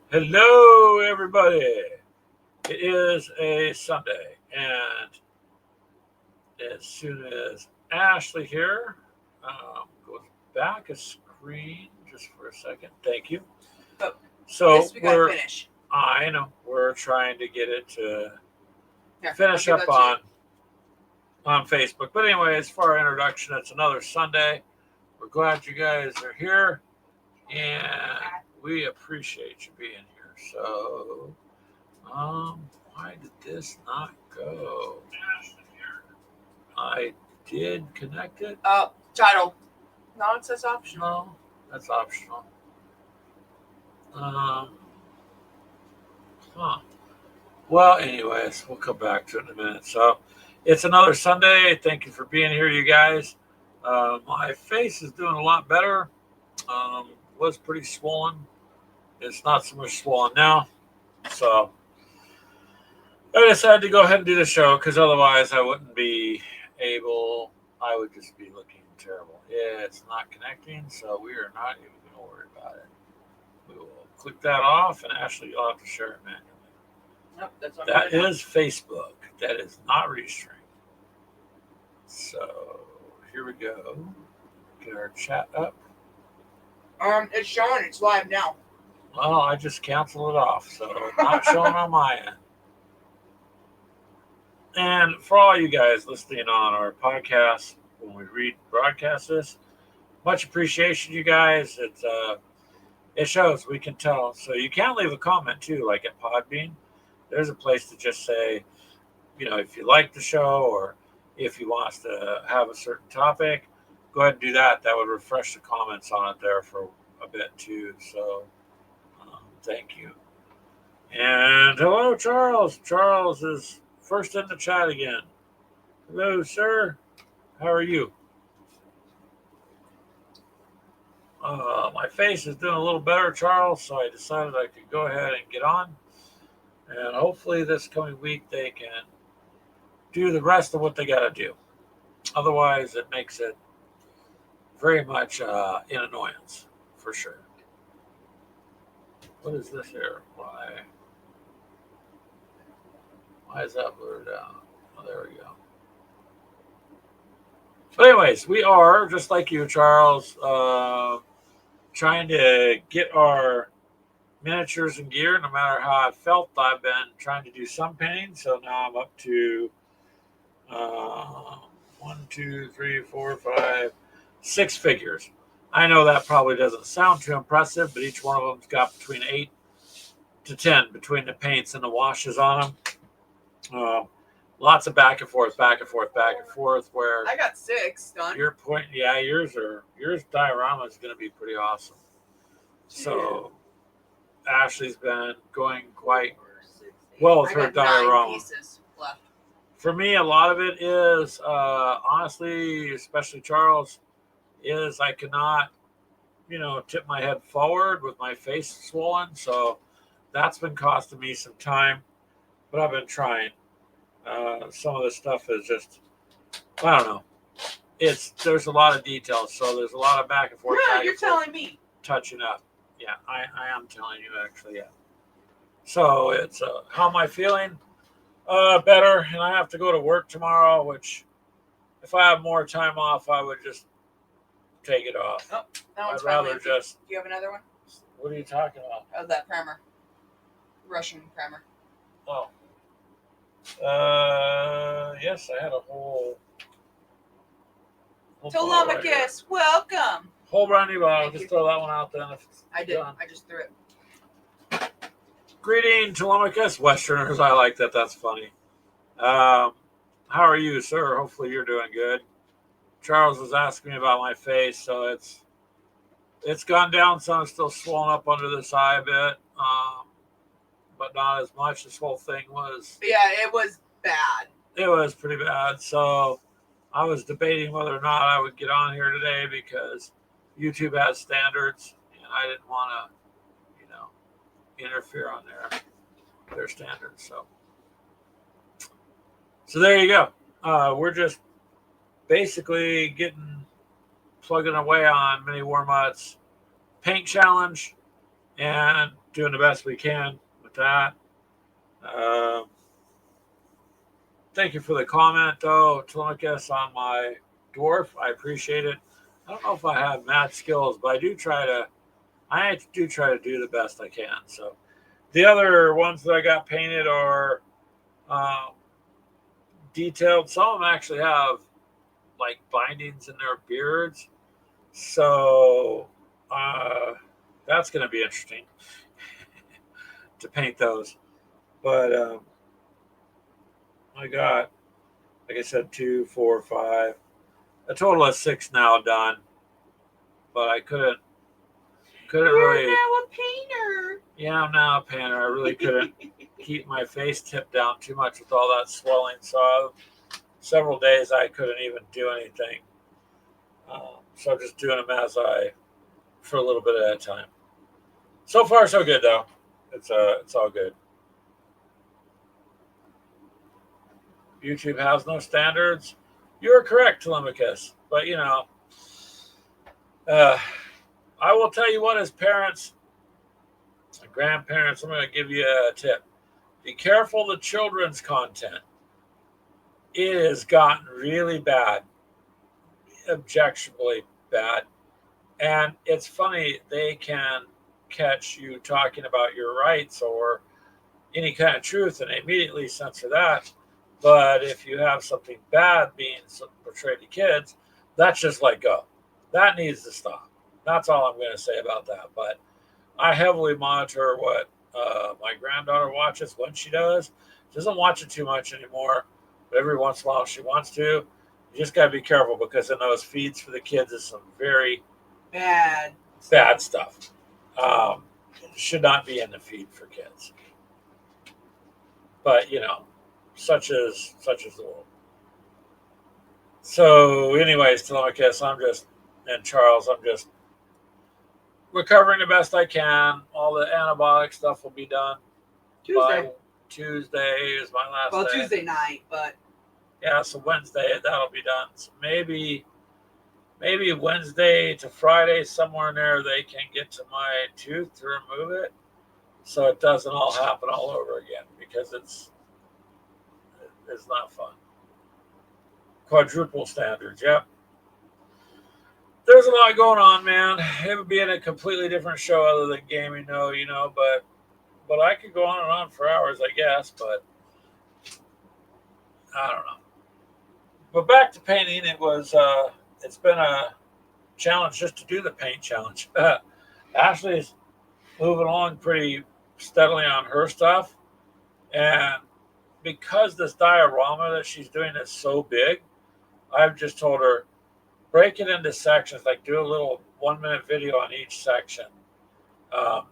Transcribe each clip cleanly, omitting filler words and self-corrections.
Hello, everybody. It is a Sunday, and as soon as Ashley here goes back a screen just for a second, thank you. But So this we gotta finish. I know we're trying to get it to Here, finish I'll give up that to you. on Facebook. But anyways, for our introduction, it's another Sunday. We're glad you guys are here, and we appreciate you being here. So, why did this not go? I did connect it. Title. No, it says optional. No, that's optional. Um, huh. Well, anyways, we'll come back to it in a minute. So, it's another Sunday. Thank you for being here, you guys. My face is doing a lot better. Was pretty swollen. It's not so much swollen now. So, I decided to go ahead and do the show because otherwise I wouldn't be able. I would just be looking terrible. Yeah, it's not connecting, so we are not even going to worry about it. We will click that off, and Ashley, you'll have to share it manually. Nope, that's not That is Facebook. That is not Restream. So here we go. Get our chat up. It's showing. It's live now. Well, I just canceled it off, so not showing on my end. And for all you guys listening on our podcast when we broadcast this, much appreciation, you guys. It shows, we can tell. So you can leave a comment too, like at Podbean. There's a place to just say, if you like the show or if you want us to have a certain topic, go ahead and do that. That would refresh the comments on it there for a bit too. So thank you. And hello, Charles. Charles is first in the chat again. Hello, sir. How are you? My face is doing a little better, Charles, so I decided I could go ahead and get on. And hopefully, this coming week, they can do the rest of what they got to do. Otherwise, it makes it very much an annoyance, for sure. What is this here? Why is that blurred out? Oh, there we go. But anyways, we are, just like you, Charles, trying to get our miniatures and gear. No matter how I felt, I've been trying to do some painting. So now I'm up to 6 figures. I know that probably doesn't sound too impressive, but each one of them's got between 8 to 10 between the paints and the washes on them. Lots of back and forth, back and forth, back and forth. Where I got 6 done. Your point, yeah, yours diorama is going to be pretty awesome. So Ashley's been going quite well with her diorama. 9 pieces left. For me, a lot of it is honestly, especially Charles, is I cannot, tip my head forward with my face swollen. So that's been costing me some time, but I've been trying. Some of the stuff is just, I don't know. There's a lot of details, so there's a lot of back and forth. Yeah, you're telling me. Touching up. Yeah, I am telling you actually. Yeah. So it's how am I feeling? Better, and I have to go to work tomorrow. Which, if I have more time off, I would just take it off. Oh, that one's I'd rather empty. just. Do you have another one? What are you talking about? Oh, that primer. Russian primer. Oh. Yes, I had a whole Telemachus, right, welcome. Whole brand new bottle. Just throw that one out then. If it's I did. Done. I just threw it. Greeting, Telemachus, Westerners. I like that. That's funny. How are you, sir? Hopefully you're doing good. Charles was asking me about my face, so it's gone down some. It's still swollen up under this eye a bit, but not as much. This whole thing was. Yeah, it was bad. It was pretty bad. So I was debating whether or not I would get on here today because YouTube has standards, and I didn't want to, interfere on their standards. So there you go. We're just basically plugging away on mini Warmutt's paint challenge and doing the best we can with that. Thank you for the comment, though, Telemachus, on my dwarf. I appreciate it. I don't know if I have mad skills, but I do try to do the best I can. So the other ones that I got painted are uh, detailed. Some of them actually have like bindings in their beards. So that's going to be interesting to paint those. But I got, like I said, 2, 4, 5, a total of 6 now done. But I couldn't You're really. now a painter. Yeah, I'm now a painter. I really couldn't keep my face tipped down too much with all that swelling. So several days I couldn't even do anything. So I'm just doing them for a little bit at a time. So far, so good though. It's all good. YouTube has no standards. You're correct, Telemachus. But uh, I will tell you what, as parents and grandparents, I'm going to give you a tip. Be careful the children's content. It has gotten really bad, objectionably bad. And it's funny, they can catch you talking about your rights or any kind of truth and they immediately censor that. But if you have something bad being portrayed to kids, that's just let go. That needs to stop. That's all I'm going to say about that. But I heavily monitor what my granddaughter watches when she does. She doesn't watch it too much anymore, but every once in a while she wants to. You just got to be careful because in those feeds for the kids is some very Bad stuff. Should not be in the feed for kids. But such as the world. So, anyways, Telemachus, and Charles, I'm just recovering the best I can. All the antibiotic stuff will be done Tuesday. by Tuesday is my last day. Tuesday night, but yeah, so Wednesday that'll be done. So maybe Wednesday to Friday, somewhere in there, they can get to my tooth to remove it, so it doesn't all happen all over again because it's not fun. Quadruple standards, yep. There's a lot going on, man. It would be in a completely different show other than gaming, but I could go on for hours, I guess, but I don't know. But back to painting, it's been a challenge just to do the paint challenge. Ashley's moving along pretty steadily on her stuff, and because this diorama that she's doing is so big, I've just told her, break it into sections, like do a little 1-minute video on each section.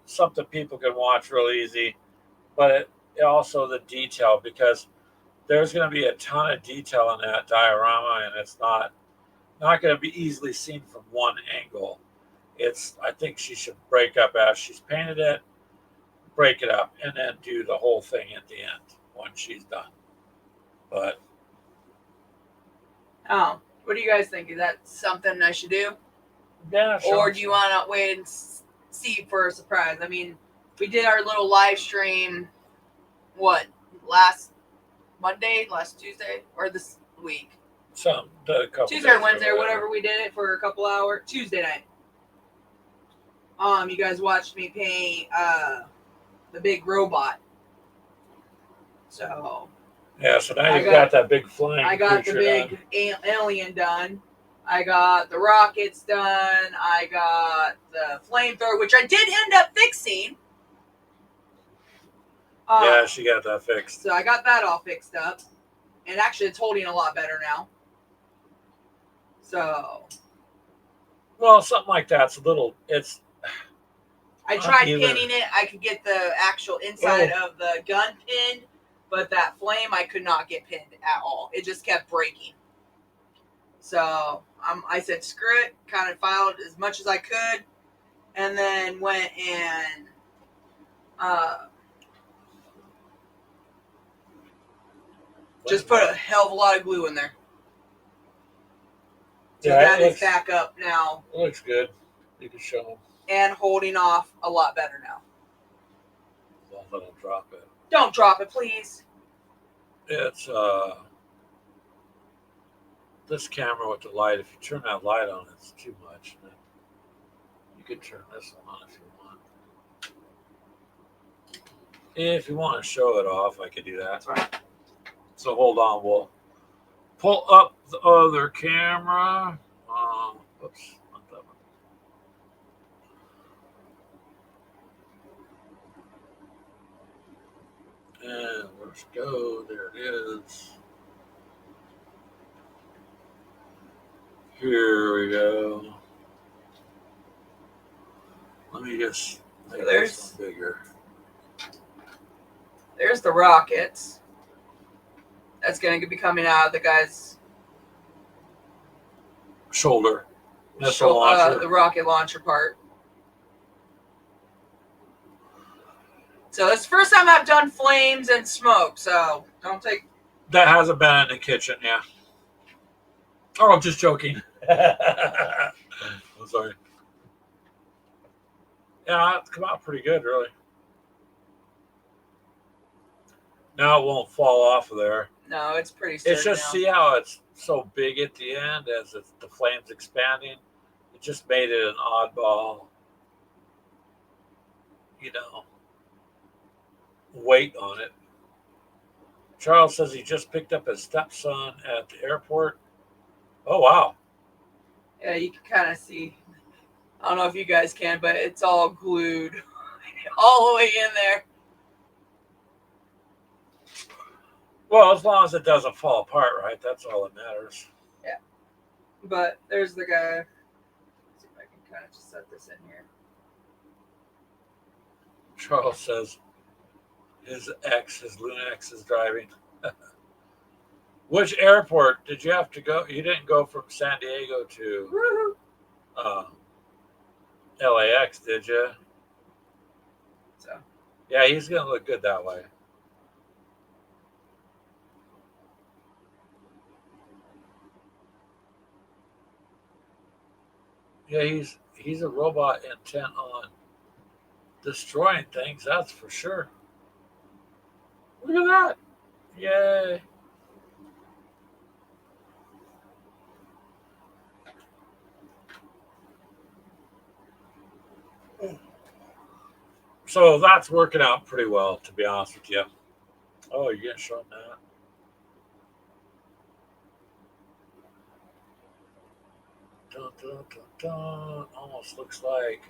Something people can watch real easy, but it also the detail, because there's going to be a ton of detail in that diorama, and it's not going to be easily seen from one angle. I think she should break up as she's painted it, break it up, and then do the whole thing at the end when she's done. But what do you guys think? Is that something I should do? yeah, sure. Or do you want to wait and see for a surprise? I mean, we did our little live stream, last Monday, last Tuesday, or this week? Tuesday or Wednesday or whatever. We did it for a couple hours. Tuesday night. You guys watched me paint the big robot. So yeah, so now you've got that big flying. I got the big alien done. I got the rockets done. I got the flamethrower, which I did end up fixing. Yeah, she got that fixed. So I got that all fixed up. And actually, it's holding a lot better now. So. Well, something like that's I tried pinning it. I could get the actual inside of the gun pinned, but that flame I could not get pinned at all. It just kept breaking. So I said, screw it. Kind of filed as much as I could. And then went and just put a hell of a lot of glue in there. So that is back up now. It looks good. You can show them. And holding off a lot better now. drop it. Don't drop it, please. It's this camera with the light. If you turn that light on, it's too much. You could turn this one on if you want. If you want to show it off, I could do that. That's right. So hold on, we'll pull up the other camera. Oops, not that one. And let's go. There it is. Here we go. Let me just make this one bigger. There's the rockets. That's going to be coming out of the guy's shoulder. Missile launcher. The rocket launcher part. So it's the first time I've done flames and smoke, so don't take... That hasn't been in the kitchen, yeah. Oh, I'm just joking. I'm sorry. Yeah, it's come out pretty good, really. Now it won't fall off of there. No, it's pretty sturdy. It's just, now. see how it's so big at the end as the flame's expanding? It just made it an oddball, weight on it. Charles says he just picked up his stepson at the airport. Oh, wow. Yeah, you can kind of see. I don't know if you guys can, but it's all glued all the way in there. Well, as long as it doesn't fall apart, right? That's all that matters. Yeah. But there's the guy. Let's see if I can kind of just set this in here. Charles says his Luna X is driving. Which airport did you have to go? You didn't go from San Diego to LAX, did you? So. Yeah, he's going to look good that way. Yeah, he's a robot intent on destroying things, that's for sure. Look at that. Yay. So that's working out pretty well, to be honest with you. Oh, you're getting shown that. Dun, dun, dun, dun. Almost looks like.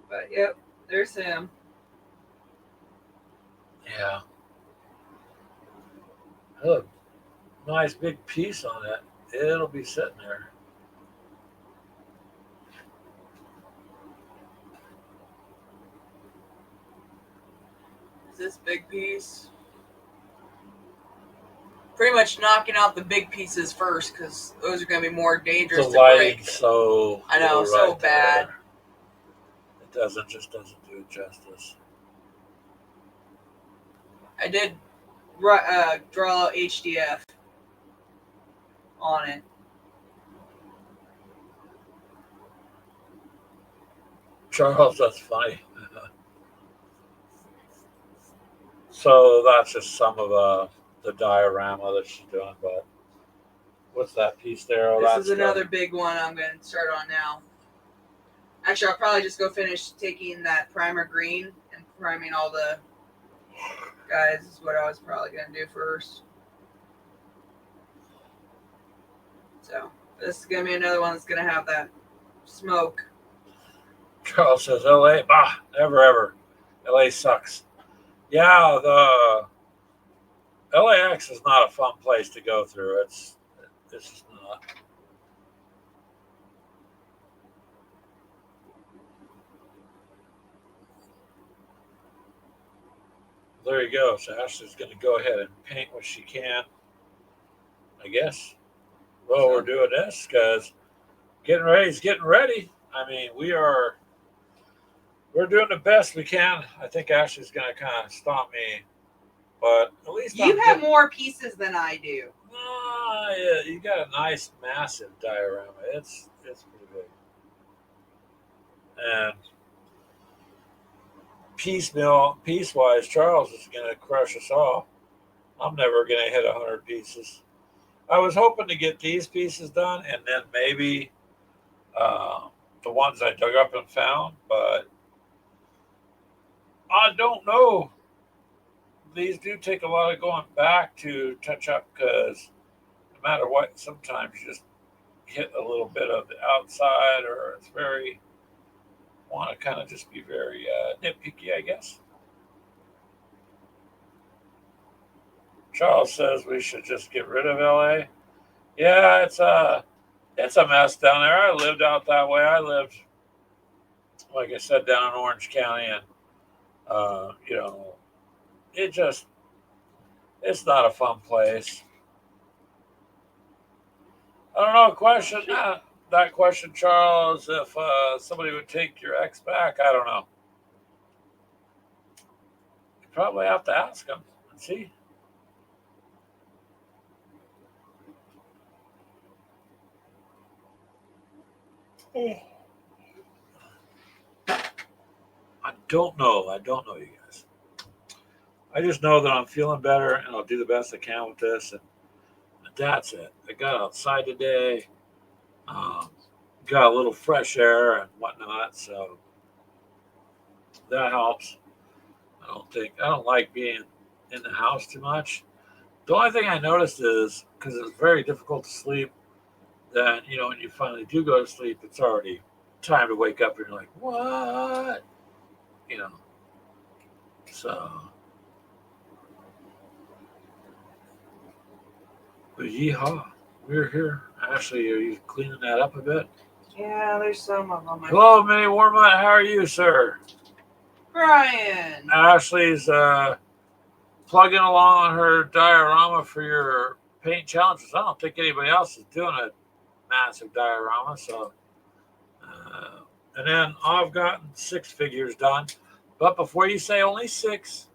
But yep, there's him. Yeah. Look, nice big piece on it. It'll be sitting there. Is this big piece? Pretty much knocking out the big pieces first, because those are going to be more dangerous to break. So I know, so right bad. There. It just doesn't do it justice. I did draw HDF on it. Charles, that's funny. So that's just some of the diorama that she's doing. But what's that piece there? Oh, this is another big one I'm going to start on now. Actually, I'll probably just go finish taking that primer green and priming all the guys is what I was probably going to do first. So this is going to be another one that's going to have that smoke. Charles says, LA, bah, never ever. LA sucks. Yeah, the LAX is not a fun place to go through. It's just not. There you go. So Ashley's going to go ahead and paint what she can, I guess. Well, we're doing this because getting ready. I mean, we're doing the best we can. I think Ashley's going to kind of stop me, but at least you have more pieces than I do. Yeah, you got a nice, massive diorama. It's pretty big. And piece-wise, Charles is going to crush us all. I'm never going to hit 100 pieces. I was hoping to get these pieces done and then maybe uh, the ones I dug up and found, but I don't know. These do take a lot of going back to touch up because no matter what, sometimes you just hit a little bit of the outside, or it's very want to kind of just be very nitpicky, I guess. Charles says we should just get rid of LA. Yeah, it's a mess down there. I lived out that way. I lived, like I said, down in Orange County, and you know, it just it's not a fun place. I don't know. Question that question, Charles. If somebody would take your ex back, I don't know. You probably have to ask him and see. I don't know. I don't know, you guys. I just know that I'm feeling better, and I'll do the best I can with this, and that's it. I got outside today, um, got a little fresh air and whatnot, so that helps. I don't like being in the house too much. The only thing I noticed is because it's very difficult to sleep. Then when you finally do go to sleep, it's already time to wake up, and you're like, what? You know. So, but yeehaw, we're here. Ashley, are you cleaning that up a bit? Yeah, there's some of them. Hello, Minnie Warmont. How are you, sir? Brian. Ashley's plugging along on her diorama for your paint challenges. I don't think anybody else is doing a massive diorama. So, and then I've gotten 6 figures done. But before you say only six,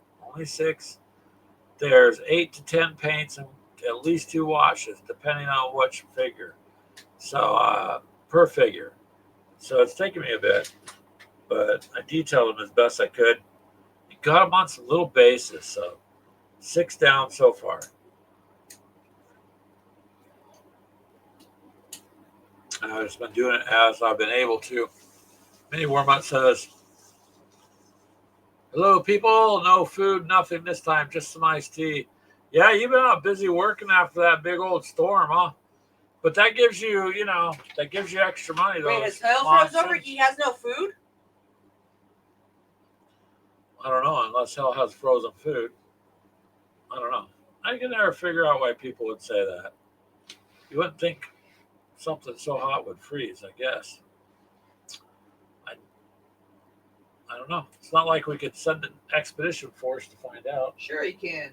there's 8 to 10 paints and at least 2 washes, depending on which figure. So per figure. So it's taking me a bit, but I detailed them as best I could. Got them on some little bases, so 6 down so far. I've just been doing it as I've been able to. Minnie Warmont says, hello, people. No food, nothing this time, just some iced tea. Yeah, you've been out busy working after that big old storm, huh? But that gives you, that gives you extra money. Wait, his tail froze over? He has no food? I don't know, unless hell has frozen food. I don't know. I can never figure out why people would say that. You wouldn't think something so hot would freeze, I guess. I don't know. It's not like we could send an expedition force to find out. Sure, you can.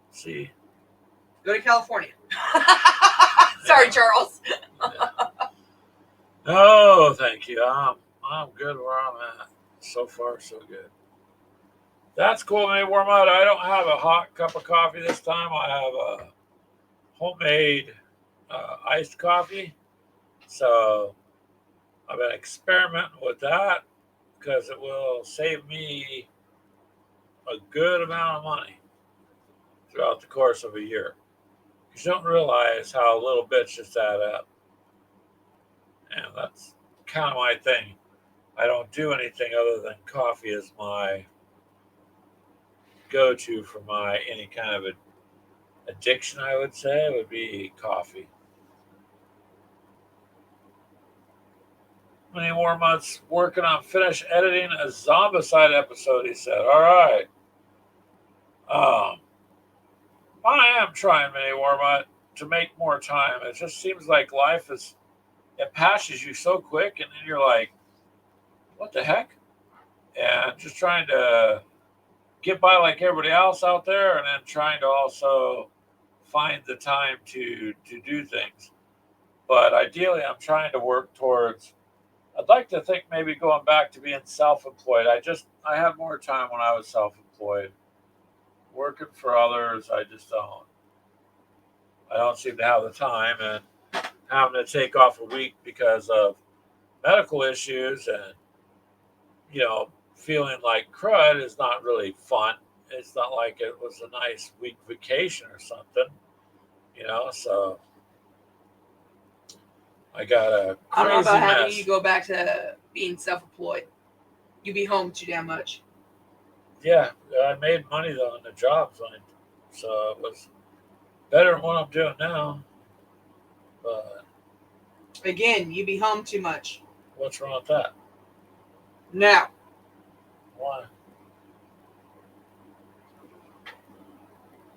See. Go to California. Sorry, Charles. No, thank you. I'm good where I'm at. So far, so good. That's cool, man. Warm out. I don't have a hot cup of coffee this time. I have a homemade iced coffee. So I've been experimenting with that because it will save me a good amount of money throughout the course of a year. You don't realize how little bits just add up. And that's kind of my thing. I don't do anything other than coffee as my go-to for my any kind of addiction, I would say, would be coffee. Many more months working on finish editing a Zombicide episode, he said. All right. I am trying, Mini Warmont, to make more time. It just seems like it passes you so quick, and then you're like, what the heck? And just trying to get by like everybody else out there, and then trying to also find the time to do things. But ideally, I'm trying to work towards. I'd like to think maybe going back to being self-employed. I had more time when I was self-employed. Working for others, I just don't. I don't seem to have the time, and having to take off a week because of medical issues and feeling like crud is not really fun. It's not like it was a nice week vacation or something, so I got a I don't know crazy about having mess. you go back to being self-employed. You be home too damn much. Yeah, I made money though in the jobs, so it was better than what I'm doing now. But Again, you be home too much. what's wrong with that? Now, Why?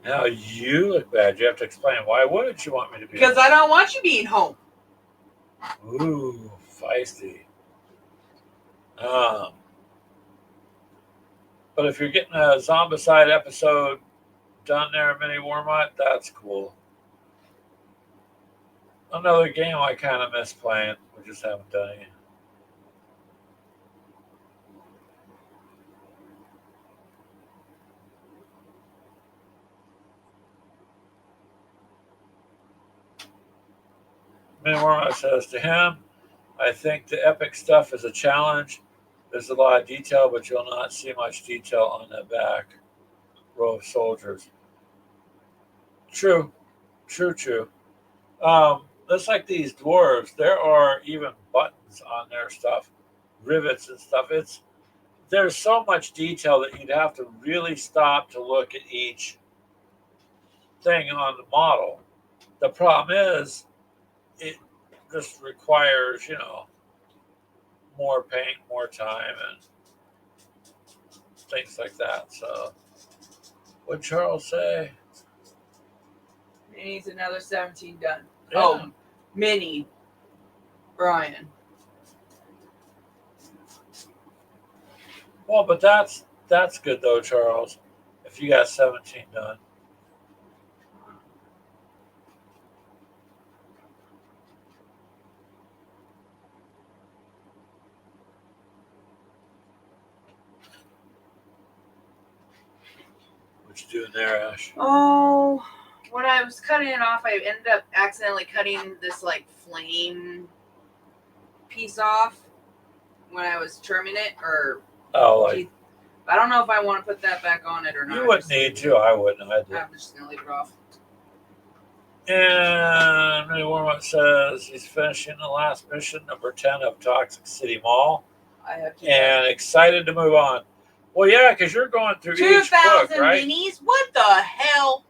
Now you look bad. You have to explain. Why wouldn't you want me to be? because I don't want you being home. Ooh, feisty. Um, but if you're getting a Zombicide episode done there, Mini Warmut, that's cool. Another game I kind of miss playing. We just haven't done it. Mini Warmut says to him, I think the epic stuff is a challenge. There's a lot of detail, but you'll not see much detail on the back row of soldiers. True, true. Just like these dwarves, there are even buttons on their stuff, rivets and stuff. There's so much detail that you'd have to really stop to look at each thing on the model. The problem is, it just requires, more paint, more time, and things like that. So, what'd Charles say? He needs another 17 done. Yeah. Oh, Mini. Brian. Well, but that's good though, Charles. If you got 17 done. What you doing there, Ash? Oh, when I was cutting it off, I ended up accidentally cutting this like flame piece off when I was trimming it. I don't know if I want to put that back on it or not. You wouldn't need to. I wouldn't. I'm just gonna leave it off. And Mini Warmup says he's finishing the last mission, number 10 of Toxic City Mall. I have to. And excited to move on. Well, yeah, because you're going through each book, 2,000 right? minis? What the hell?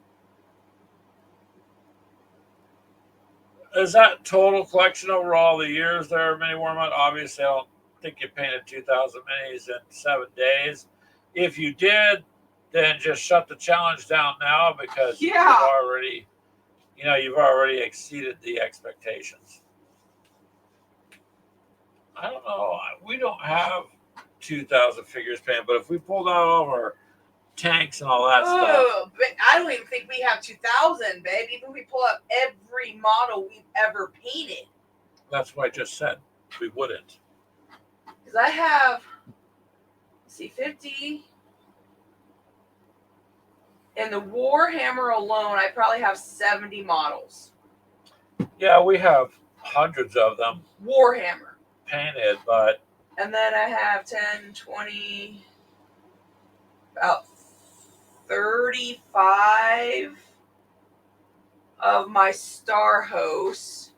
Is that total collection over all the years there, Mini Warmup? Obviously, I don't think you painted 2,000 minis in 7 days. If you did, then just shut the challenge down now because you've already exceeded the expectations. I don't know. We don't have 2,000 figures painted, but if we pulled out all of our tanks and all that stuff. But I don't even think we have 2,000, babe. Even if we pull up every model we've ever painted. That's what I just said. We wouldn't. Because I have, 50. In the Warhammer alone, I probably have 70 models. Yeah, we have hundreds of them. Warhammer. Painted, but... And then I have 10, 20, about 35 of my Star Hosts.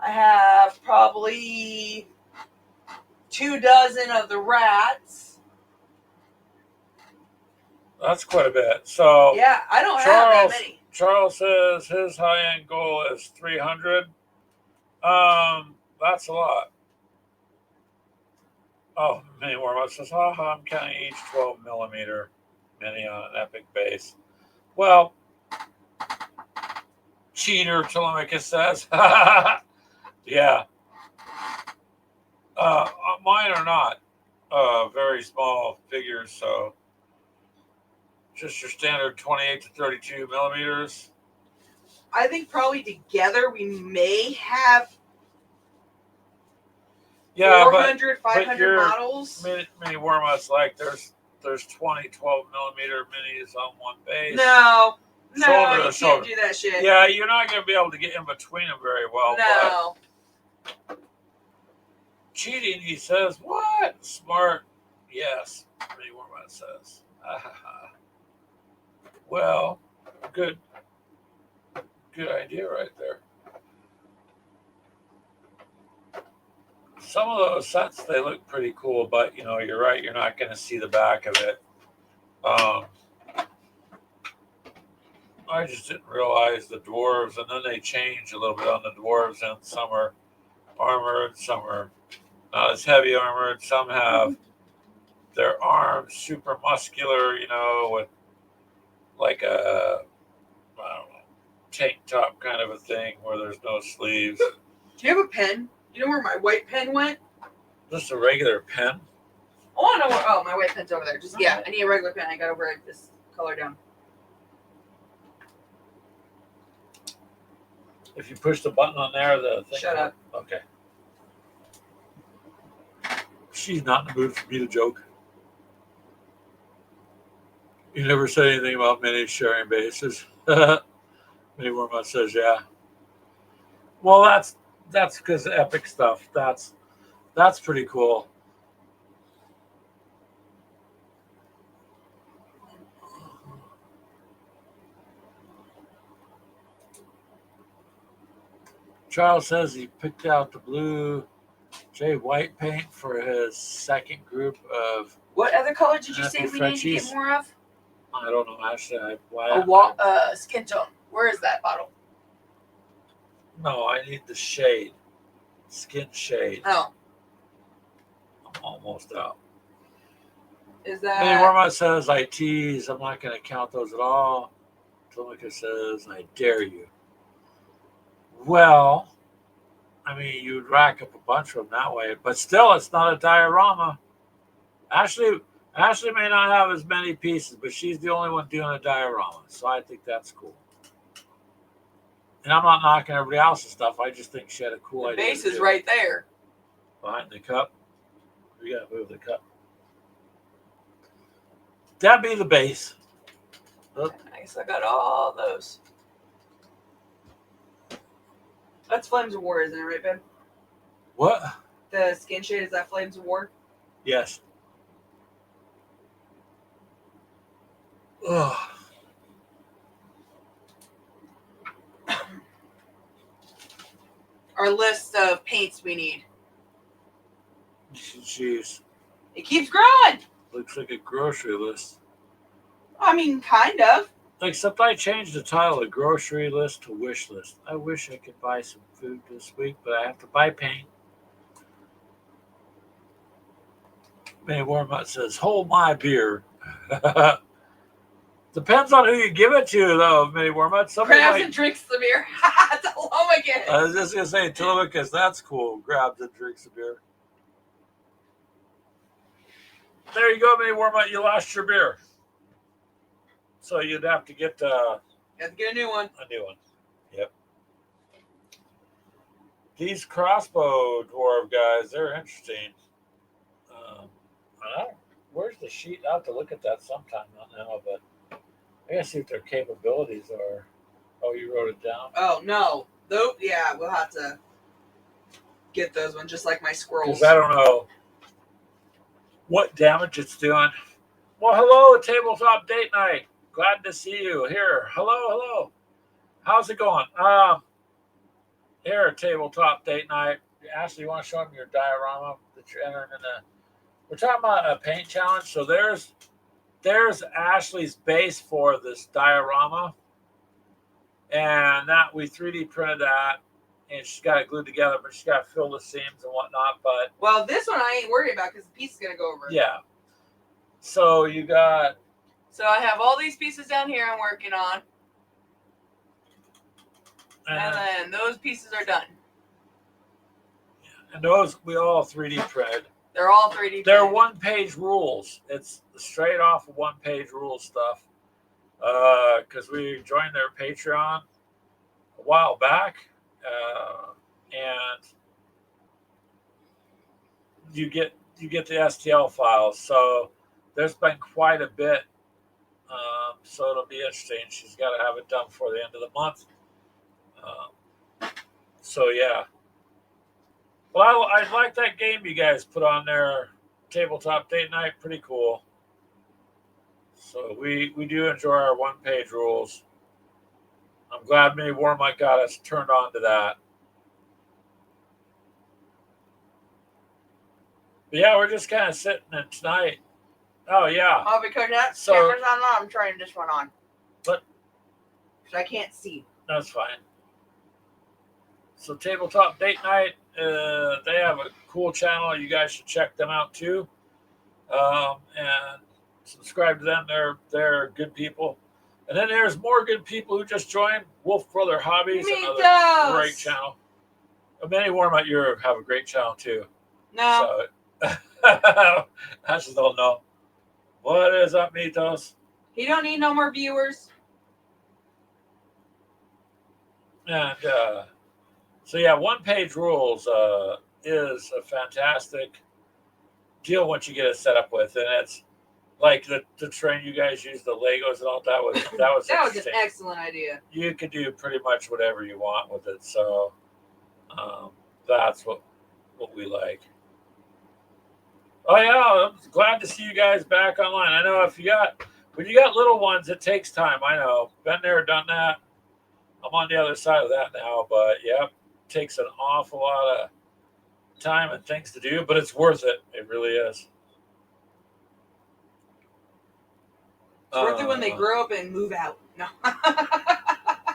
I have probably 24 of the Rats. That's quite a bit. So yeah, I don't have that many. Charles says his high-end goal is 300. That's a lot. Oh, Mini Warmup says, I'm counting each 12 millimeter mini on an epic base. Well, cheater, Telemachus says. Yeah. Mine are not very small figures, so just your standard 28 to 32 millimeters. I think probably together we may have 400, 500 models. Mini Warmup's like there's 20 12 millimeter minis on one base. No, you can't do that shit. Yeah, you're not going to be able to get in between them very well. No. Cheating, he says. What? Smart. Yes. Mini Wormat says. Well, good idea right there. Some of those sets, they look pretty cool, but you're right. You're not going to see the back of it. I just didn't realize the dwarves, and then they change a little bit on the dwarves, and some are armored, some are not as heavy armored, some have their arms super muscular, with like a, I don't know, tank top kind of a thing where there's no sleeves. Do you have a pen? You know where my white pen went? Just a regular pen? Oh, no. Oh, my white pen's over there. Yeah, I need a regular pen. I got to write this color down. If you push the button on there, the thing. Shut up. Okay. She's not in the mood for me to joke. You never said anything about mini sharing bases. Mini Wormat says, yeah. Well, that's because of epic stuff. That's pretty cool. Charles says he picked out the blue Jay White paint for his second group of. What other color did you say we need to get more of? I don't know. Actually, Skin tone. Where is that bottle? No, I need the shade. Skin shade. Oh. I'm almost out. Is that? Mini Wormat says I tease. I'm not going to count those at all. Tomica says I dare you. Well, I mean, you'd rack up a bunch of them that way, but still, it's not a diorama. Ashley may not have as many pieces, but she's the only one doing a diorama, so I think that's cool. And I'm not knocking everybody else's stuff. I just think she had a cool idea. The base is right there. Behind the cup. We got to move the cup. That'd be the base. Look. Nice. I got all those. That's Flames of War, isn't it, right, Ben? What? The skin shade, is that Flames of War? Yes. Ugh. Our list of paints we need. Jeez. It keeps growing. Looks like a grocery list. I mean, kind of. Except I changed the title of grocery list to wish list. I wish I could buy some food this week, but I have to buy paint. Mini Wormat says, hold my beer. Depends on who you give it to, though, Mini Wormat. Grabs and drinks the beer. Telemachus. I was just going to say, Telemachus, that's cool. Grabs and drinks the beer. There you go, Mini Wormat. You lost your beer. So you'd have to get a new one. A new one. Yep. These crossbow dwarf guys, they're interesting. Where's the sheet? I'll have to look at that sometime, not now, but I gotta see what their capabilities are. Oh, you wrote it down? Oh, no. Though, yeah, we'll have to get those ones, just like my squirrels. Because I don't know what damage it's doing. Well, hello, Tabletop Date Night. Glad to see you here. Hello. How's it going? Here, Tabletop Date Night. Ashley, you want to show them your diorama that you're entering in the... We're talking about a paint challenge. So there's Ashley's base for this diorama. And that we 3D printed that. And she's got it glued together, but she's got to fill the seams and whatnot. But well, this one I ain't worried about because the piece is going to go over. Yeah. So you got... So I have all these pieces down here I'm working on. And then those pieces are done. And those we all 3D printed. They're all 3D printed. They're one-page rules. It's straight off of one-page rule stuff. Because we joined their Patreon a while back. And you get the STL files. So there's been quite a bit. So it'll be interesting. She's got to have it done before the end of the month. So yeah. Well, I like that game you guys put on there, tabletop date night. Pretty cool. So we do enjoy our one page rules. I'm glad Mini Warmite got us turned on to that. But yeah, we're just kind of sitting in tonight. Oh yeah. Oh, because that So- camera's not on, I'm turning this one on. But Because I can't see. that's fine. So tabletop date night, they have a cool channel. You guys should check them out too, and subscribe to them. They're good people. And then there's more good people who just joined Wolf Brother Hobbies, another Mitos! great channel. Many Warmite Europe have a great channel too. No. So I just don't know. What is up, Mitos? He don't need no more viewers. And so yeah, one page rules is a fantastic deal once you get it set up with, and it's like the train you guys use, the Legos and all that was That was an interesting. excellent idea. You could do pretty much whatever you want with it, so that's what we like. Oh yeah, I'm glad to see you guys back online. I know when you got little ones, it takes time. I know, been there, done that. I'm on the other side of that now, but yeah, it takes an awful lot of time and things to do, but it's worth it. It really is. It's worth it when they grow up and move out. No.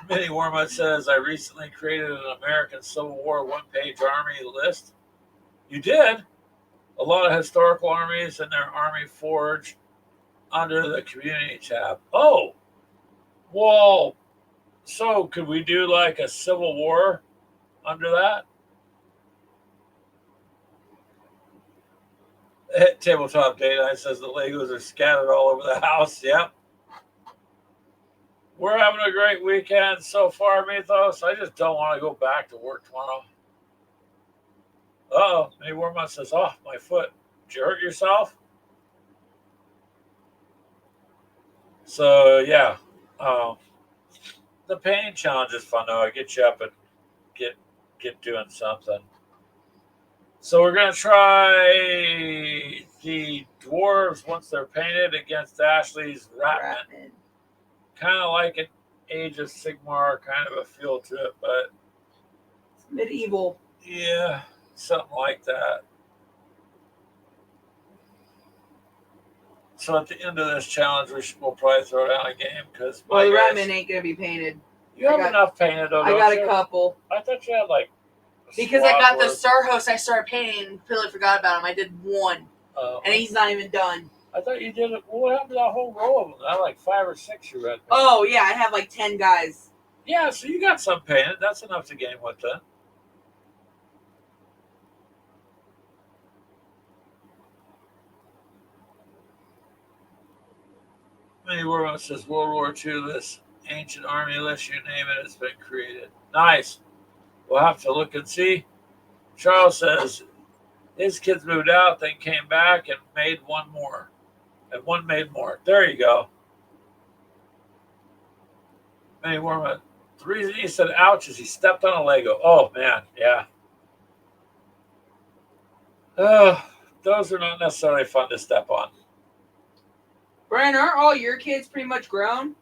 Mini Warmut says, I recently created an American Civil War one-page army list. You did? A lot of historical armies and their army forge under the community tab. Oh, well, so could we do like a Civil War under that? Tabletop Data says the Legos are scattered all over the house. Yep. We're having a great weekend so far, Mythos. I just don't want to go back to work tomorrow. Uh-oh. Maybe Warmont says, oh, my foot. Did you hurt yourself? So, yeah. The painting challenge is fun, though. It gets you up and get doing something. So we're going to try the dwarves once they're painted against Ashley's Ratman. Kind of like an Age of Sigmar kind of a feel to it, but It's medieval. Yeah, something like that. So at the end of this challenge, we'll probably throw down a game because the Ratman ain't gonna be painted. You have enough painted, though. I got a couple. I thought you had like. Because I got the Sarhos, I started painting and completely forgot about him. I did one, and he's not even done. I thought you did it. What happened to that whole row of them? I had like 5 or 6 you read. Oh yeah, I have like 10 guys. Yeah, so you got some painted. That's enough to game with then. Many World says World War II. This ancient army list, you name it, has been created. Nice. We'll have to look and see. Charles says his kids moved out, then came back and made one more. And one made more. There you go. Many World. The reason he said ouch is he stepped on a Lego. Oh, man. Yeah. Those are not necessarily fun to step on. Brian, aren't all your kids pretty much grown?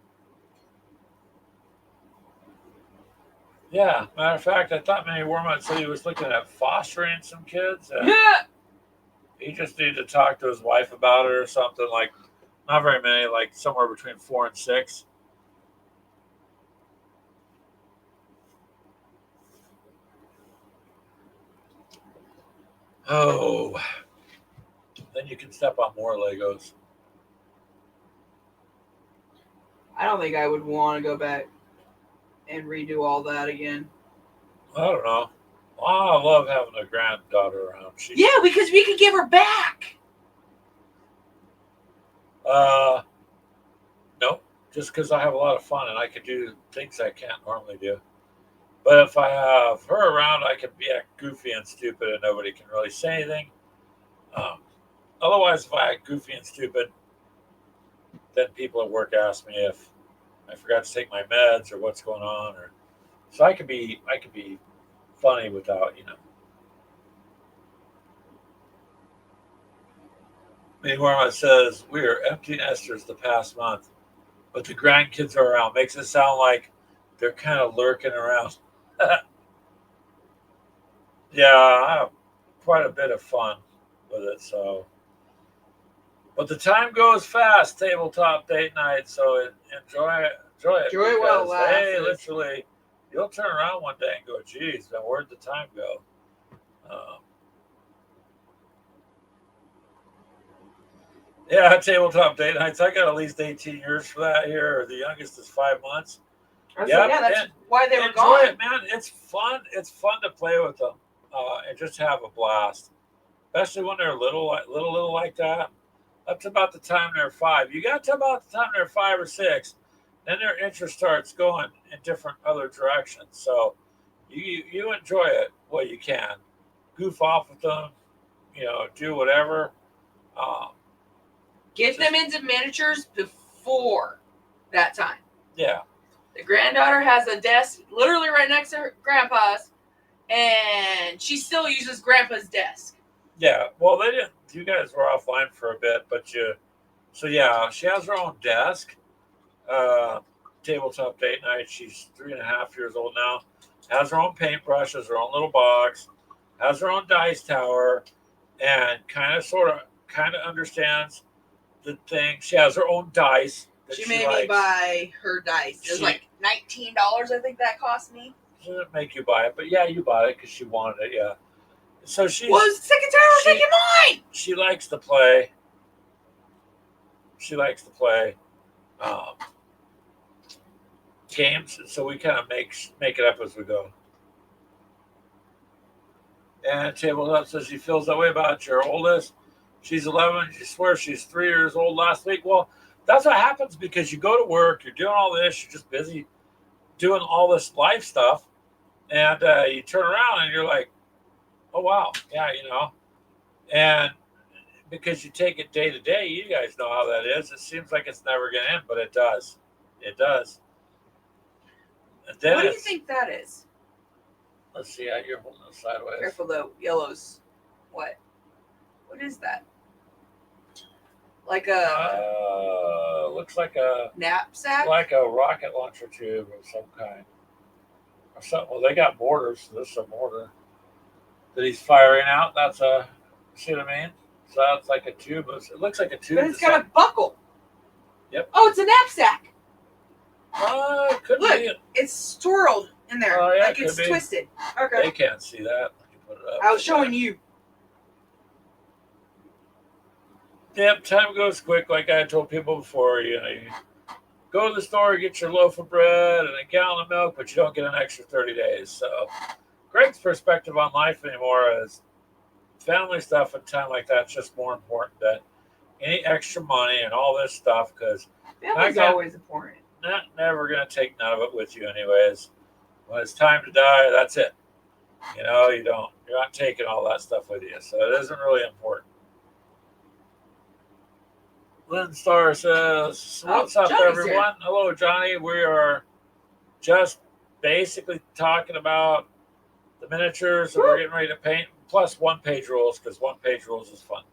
Yeah. Matter of fact, I thought Manny Wormont said he was looking at fostering some kids. Yeah. He just needed to talk to his wife about it or something. Like, not very many, like somewhere between 4 and 6. Oh. Then you can step on more Legos. I don't think I would want to go back and redo all that again. I don't know. I love having a granddaughter around. Yeah, because we could give her back. Nope. Just because I have a lot of fun and I can do things I can't normally do. But if I have her around, I can be goofy and stupid and nobody can really say anything. Otherwise, if I act goofy and stupid, then people at work ask me if I forgot to take my meds or what's going on, or so I could be funny without, Meanwhile, it says, we are empty nesters the past month, but the grandkids are around. Makes it sound like they're kind of lurking around. Yeah, I have quite a bit of fun with it. So, but the time goes fast, tabletop date night. So enjoy it, Enjoy it while it because hey, lasts. literally, you'll turn around one day and go, "Geez, now where'd the time go?" Um, yeah, tabletop date nights. I got at least 18 years for that here. The youngest is 5 months. Yeah, that's why they were enjoy gone. it, man. It's fun. It's fun to play with them and just have a blast, especially when they're little like that. Up to about the time they're 5. You got to about the time they're 5 or 6, then their interest starts going in different other directions. So you enjoy it what you can, goof off with them, do whatever. Um, Get them into miniatures before that time. yeah, The granddaughter has a desk literally right next to her grandpa's, and she still uses grandpa's desk. yeah. Well, they didn't. You guys were offline for a bit, but you. So yeah, she has her own desk. Uh, tabletop date night. She's 3.5 years old now. Has her own paintbrush, has her own little box, has her own dice tower, and kind of understands the thing. She has her own dice that She she made likes. me buy her dice. It was like $19, I think that cost me. She didn't make you buy it, but yeah, you bought it because she wanted it. Yeah. So she's Was sick and tired of taking mine. She likes to play. She likes to play games, so we kind of make it up as we go. And tabletop says she feels that way about your oldest. She's 11. She swears she's 3 years old last week. Well, that's what happens because you go to work, you're doing all this, you're just busy doing all this life stuff, and you turn around and you're like, oh wow, yeah, and because you take it day to day, you guys know how that is. It seems like it's never going to end, but it does. It does. And then what do you think that is? Let's see. You're holding it sideways. Careful, the yellows. What? What is that? Like a looks like a knapsack? like a rocket launcher tube of some kind. Or something. Well, they got mortars. So this is a mortar that he's firing out. That's a. See what I mean? So that's like a tube. It looks like a tube. But it's got a buckle. Yep. Oh, it's a knapsack. It could Look, be. it's twirled in there. Oh, yeah, like it's could be. twisted. Okay. They can't see that. Let me put it up. I was showing you. Yep, time goes quick. Like I told people before, you go to the store, get your loaf of bread and a gallon of milk, but you don't get an extra 30 days. So, Greg's perspective on life anymore is family stuff and time like that's just more important than any extra money and all this stuff because Family's always important. Never going to take none of it with you, anyways. When it's time to die, that's it. You're not taking all that stuff with you, so it isn't really important. Lynn Starr says, what's up, Johnny's everyone? here. Hello, Johnny. We are just basically talking about the miniatures that we're getting ready to paint, plus one-page rules, because one-page rules is fun.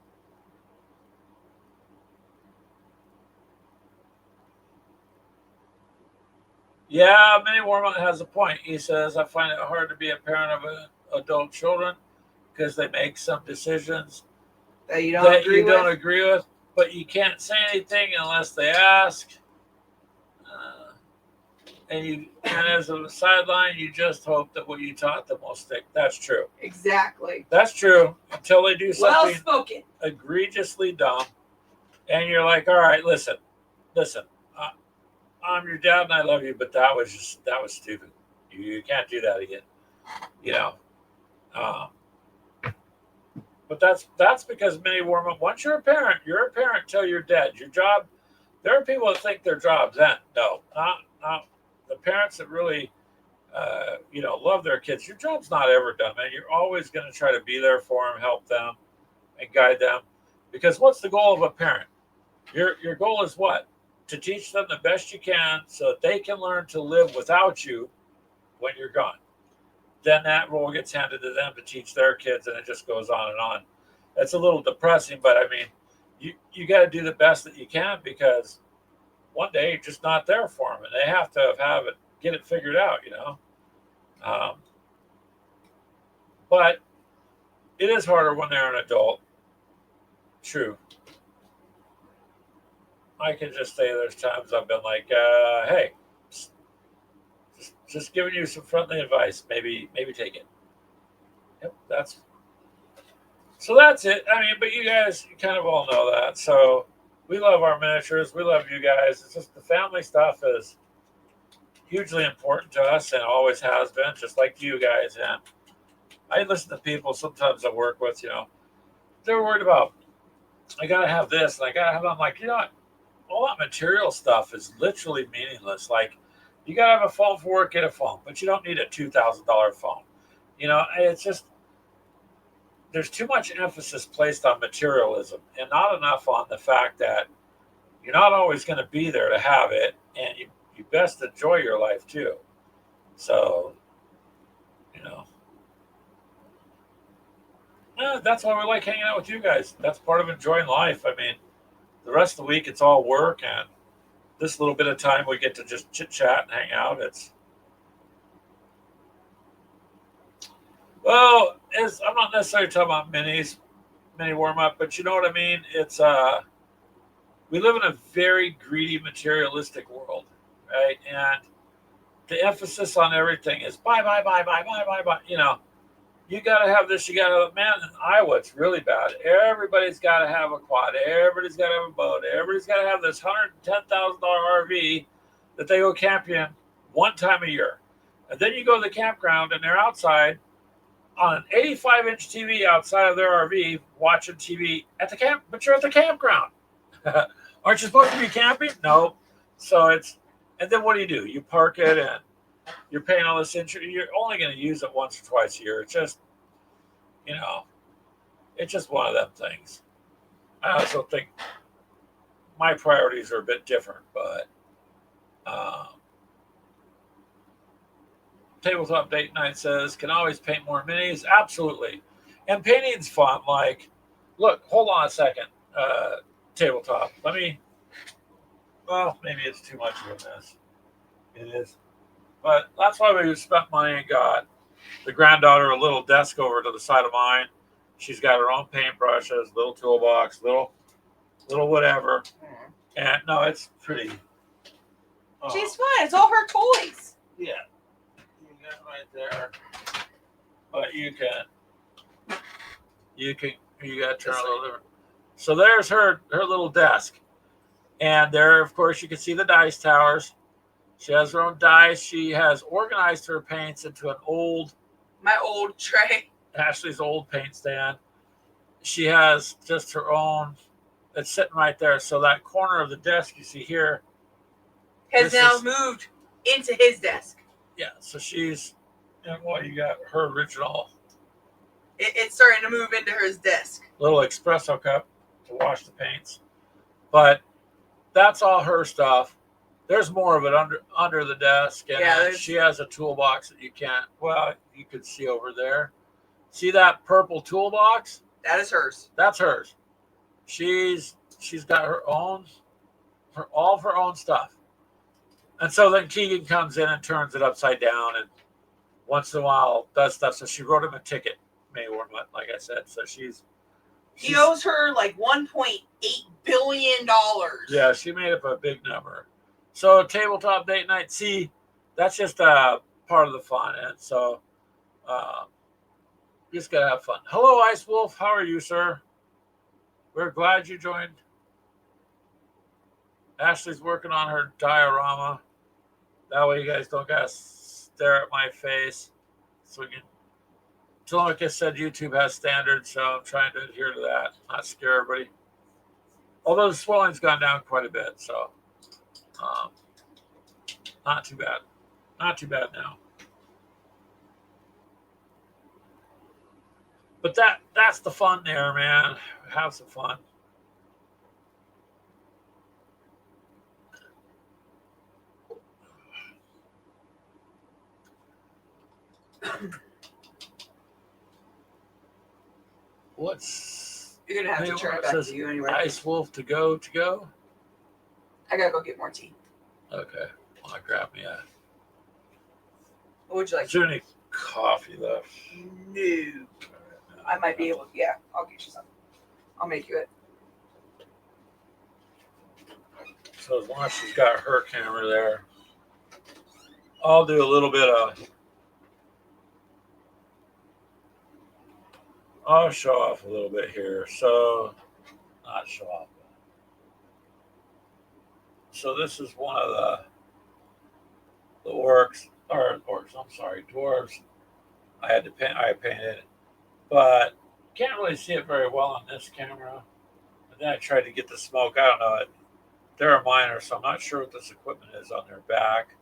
Yeah, Minnie Warmont has a point. He says, I find it hard to be a parent of adult children because they make some decisions that you don't agree with, but you can't say anything unless they ask. And as a sideline, you just hope that what you taught them will stick. That's true. Exactly. That's true. Until they do something egregiously dumb, and you're like, all right, listen. I'm your dad and I love you, but that was stupid. You can't do that again. But that's because many women, once you're a parent till you're dead. Your job, there are people that think their job's end. No, not the parents that really, love their kids. Your job's not ever done, man. You're always going to try to be there for them, help them, and guide them. Because what's the goal of a parent? Your goal is what? To teach them the best you can so that they can learn to live without you when you're gone. Then that role gets handed to them to teach their kids, and it just goes on and on. It's a little depressing, but I mean, you got to do the best that you can, because one day you're just not there for them, and they have to have it, get it figured out. Um, but it is harder when they're an adult. True. I can just say there's times I've been like, hey, just giving you some friendly advice. Maybe take it. Yep, that's it. I mean, but you guys, you kind of all know that. So we love our miniatures. We love you guys. It's just the family stuff is hugely important to us and always has been, just like you guys. And I listen to people sometimes I work with. They're worried about, I gotta have this and I gotta have. I'm like, all that material stuff is literally meaningless. Like, you gotta have a phone for work, get a phone, but you don't need a $2,000 phone. It's just there's too much emphasis placed on materialism and not enough on the fact that you're not always going to be there to have it, and you best enjoy your life too. So, you know, that's why we like hanging out with you guys. That's part of enjoying life. I mean, the rest of the week it's all work, and this little bit of time we get to just chit chat and hang out. I'm not necessarily talking about mini warm up, but you know what I mean. We live in a very greedy, materialistic world, right? And the emphasis on everything is buy, buy, buy, buy, buy, buy, buy. You got to have this. You got to, man, in Iowa, it's really bad. Everybody's got to have a quad. Everybody's got to have a boat. Everybody's got to have this $110,000 RV that they go camping in one time a year. And then you go to the campground and they're outside on an 85-inch TV outside of their RV watching TV at the camp, but you're at the campground. Aren't you supposed to be camping? No. So and then what do? You park it and you're paying all this insurance. You're only going to use it once or twice a year. You know, it's just one of them things. I also think my priorities are a bit different, but Tabletop Date Night says, can always paint more minis. Absolutely. And painting's fun. Like, look, hold on a second. Tabletop. Maybe it's too much of a mess. It is. But that's why we spent money and got the granddaughter a little desk over to the side of mine. She's got her own paintbrushes, little toolbox, little whatever. And no, it's pretty. She's fine. It's all her toys. Yeah. You got right there. But you got to turn a little different. So there's her little desk. And there, of course, you can see the dice towers. She has her own dice. She has organized her paints into my old tray. Ashley's old paint stand. She has just her own. It's sitting right there. So that corner of the desk you see here has now moved into his desk. Yeah. So she's, you got her original. It's starting to move into his desk. Little espresso cup to wash the paints. But that's all her stuff. There's more of it under the desk, and she has a toolbox that you could see over there. See that purple toolbox? That is hers. That's hers. She's got all of her own stuff. And so then Keegan comes in and turns it upside down, and once in a while does stuff. So she wrote him a ticket, May or what, like I said. So he owes her like $1.8 billion. Yeah, she made up a big number. So Tabletop Date Night, see, that's just part of the fun. And so you just got to have fun. Hello, Ice Wolf. How are you, sir? We're glad you joined. Ashley's working on her diorama. That way you guys don't got to stare at my face. So we can. Telemachus said YouTube has standards, so I'm trying to adhere to that, not scare everybody. Although the swelling's gone down quite a bit, so not too bad. Not too bad now. But that's the fun there, man. Have some fun. You're gonna have to turn it back to you anyway. Ice Wolf to go. I gotta go get more tea. Okay. Well, grab me a. What would you like? Is there any coffee left? No. I might be able. Yeah, I'll get you some. I'll make you it. So as long as she's got her camera there, I'll do a little bit of. I'll show off a little bit here. So, not show off. So this is one of the orcs, I'm sorry, dwarves. I had to paint. I painted, but can't really see it very well on this camera. And then I tried to get the smoke. I don't know it. They're a miner, so I'm not sure what this equipment is on their back.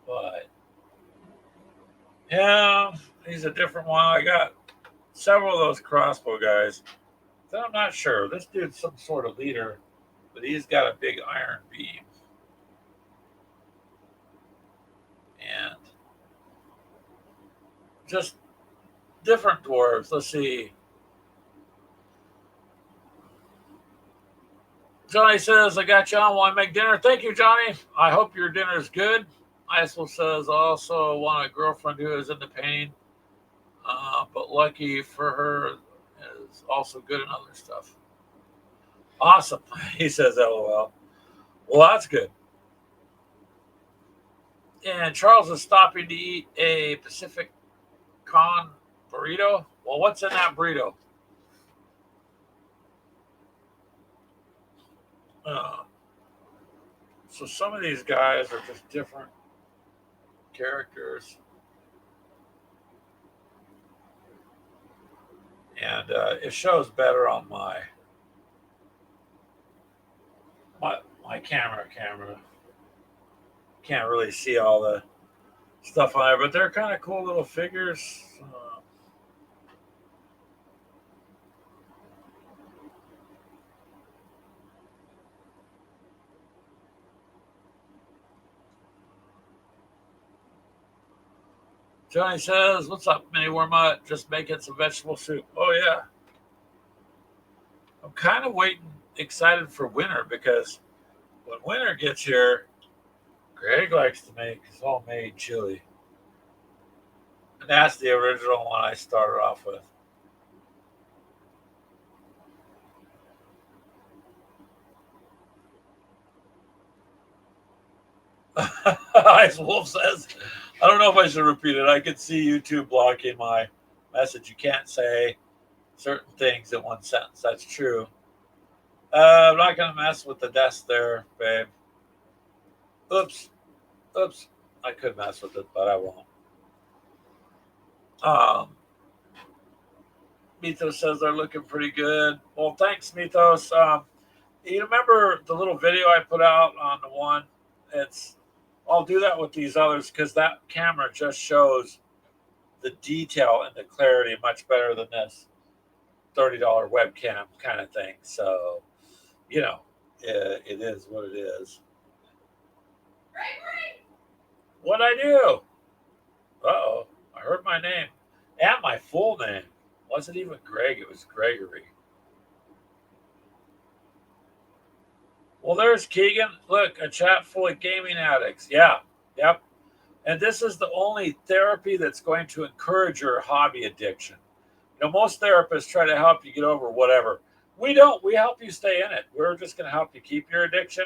But yeah, he's a different one. I got several of those crossbow guys. Then I'm not sure. This dude's some sort of leader, but he's got a big iron beam. And just different dwarves. Let's see. Johnny says, I got you on while I make dinner. Thank you, Johnny. I hope your dinner is good. Isel says, I also want a girlfriend who is into painting, but lucky for her is also good in other stuff. Awesome. He says, LOL. Well, that's good. And Charles is stopping to eat a Pacific Con burrito. Well, what's in that burrito? So some of these guys are just different characters. And it shows better on my camera. Can't really see all the stuff on there, but they're kind of cool little figures. Johnny says, what's up, Mini Wormut? Just making some vegetable soup. Oh, yeah. I'm kind of excited for winter, because when winter gets here, Greg likes to make his homemade chili. And that's the original one I started off with. Ice Wolf says, I don't know if I should repeat it. I could see YouTube blocking my message. You can't say certain things in one sentence. That's true. I'm not going to mess with the desk there, babe. Oops. I could mess with it, but I won't. Mythos says they're looking pretty good. Well, thanks, Mythos. You remember the little video I put out on the one? I'll do that with these others, because that camera just shows the detail and the clarity much better than this $30 webcam kind of thing. So, it is what it is. What'd I do? Uh-oh. I heard my name. And my full name. Wasn't even Greg. It was Gregory. Well, there's Keegan. Look, a chat full of gaming addicts. Yeah. Yep. And this is the only therapy that's going to encourage your hobby addiction. Most therapists try to help you get over whatever. We don't. We help you stay in it. We're just going to help you keep your addiction.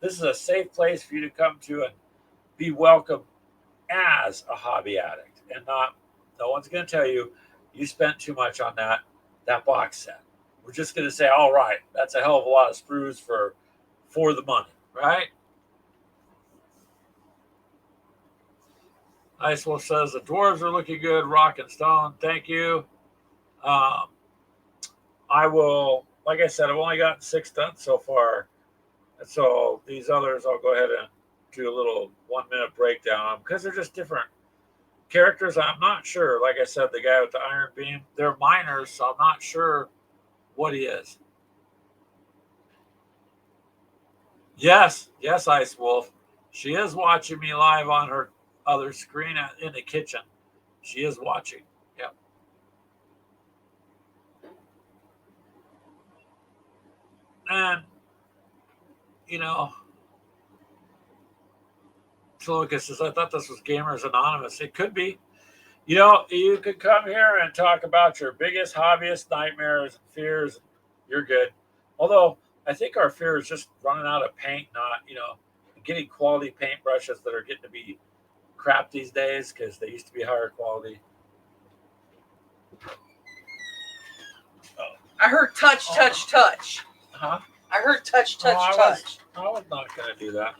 This is a safe place for you to come to and be welcome as a hobby addict. And no one's going to tell you spent too much on that box set. We're just going to say, all right, that's a hell of a lot of sprues for the money, right? Ice Wolf says the dwarves are looking good, rock and stone. Thank you. I will, like I said, I've only gotten 6 done so far. And so these others, I'll go ahead and do a little 1-minute breakdown on them, because they're just different characters. I'm not sure. Like I said, the guy with the iron beam, they're miners, so I'm not sure what he is. Yes, Ice Wolf. She is watching me live on her other screen in the kitchen. She is watching. Yep. And, you know, Toluca says, I thought this was Gamers Anonymous. It could be. You know, you could come here and talk about your biggest hobbyist nightmares and fears. You're good. Although, I think our fear is just running out of paint, not, getting quality paintbrushes that are getting to be crap these days because they used to be higher quality. I heard touch. Huh? I heard touch. I was not going to do that.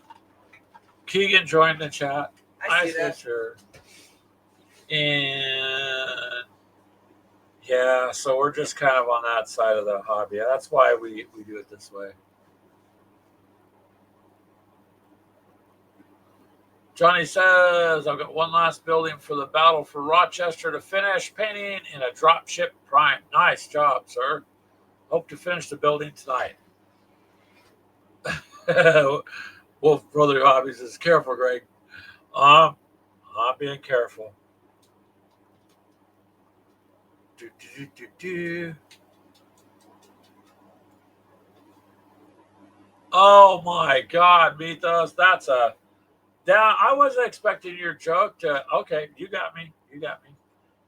Keegan joined the chat. I see that. Sure. And yeah, so we're just kind of on that side of the hobby. That's why we do it this way. Johnny says, I've got one last building for the Battle for Rochester to finish painting in a dropship prime. Nice job, sir. Hope to finish the building tonight. Wolf Brother Hobbies says, careful, Greg. I'm being careful. Oh my God, Mythos, that's a... Yeah, I wasn't expecting your joke to... Okay, you got me.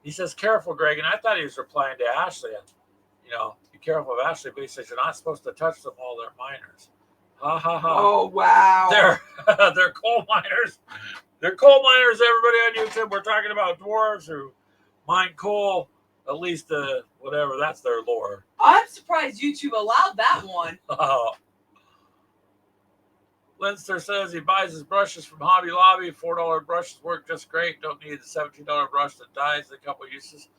He says, careful, Greg, and I thought he was replying to Ashley. Be careful of Ashley, but he says you're not supposed to touch them while they're miners. Ha, ha, ha. Oh, wow. They're coal miners. They're coal miners, everybody on YouTube. We're talking about dwarves who mine coal, at least whatever, that's their lore. I'm surprised YouTube allowed that one. Oh. Linster says he buys his brushes from Hobby Lobby. $4 brushes work just great. Don't need the $17 brush that dies in a couple uses.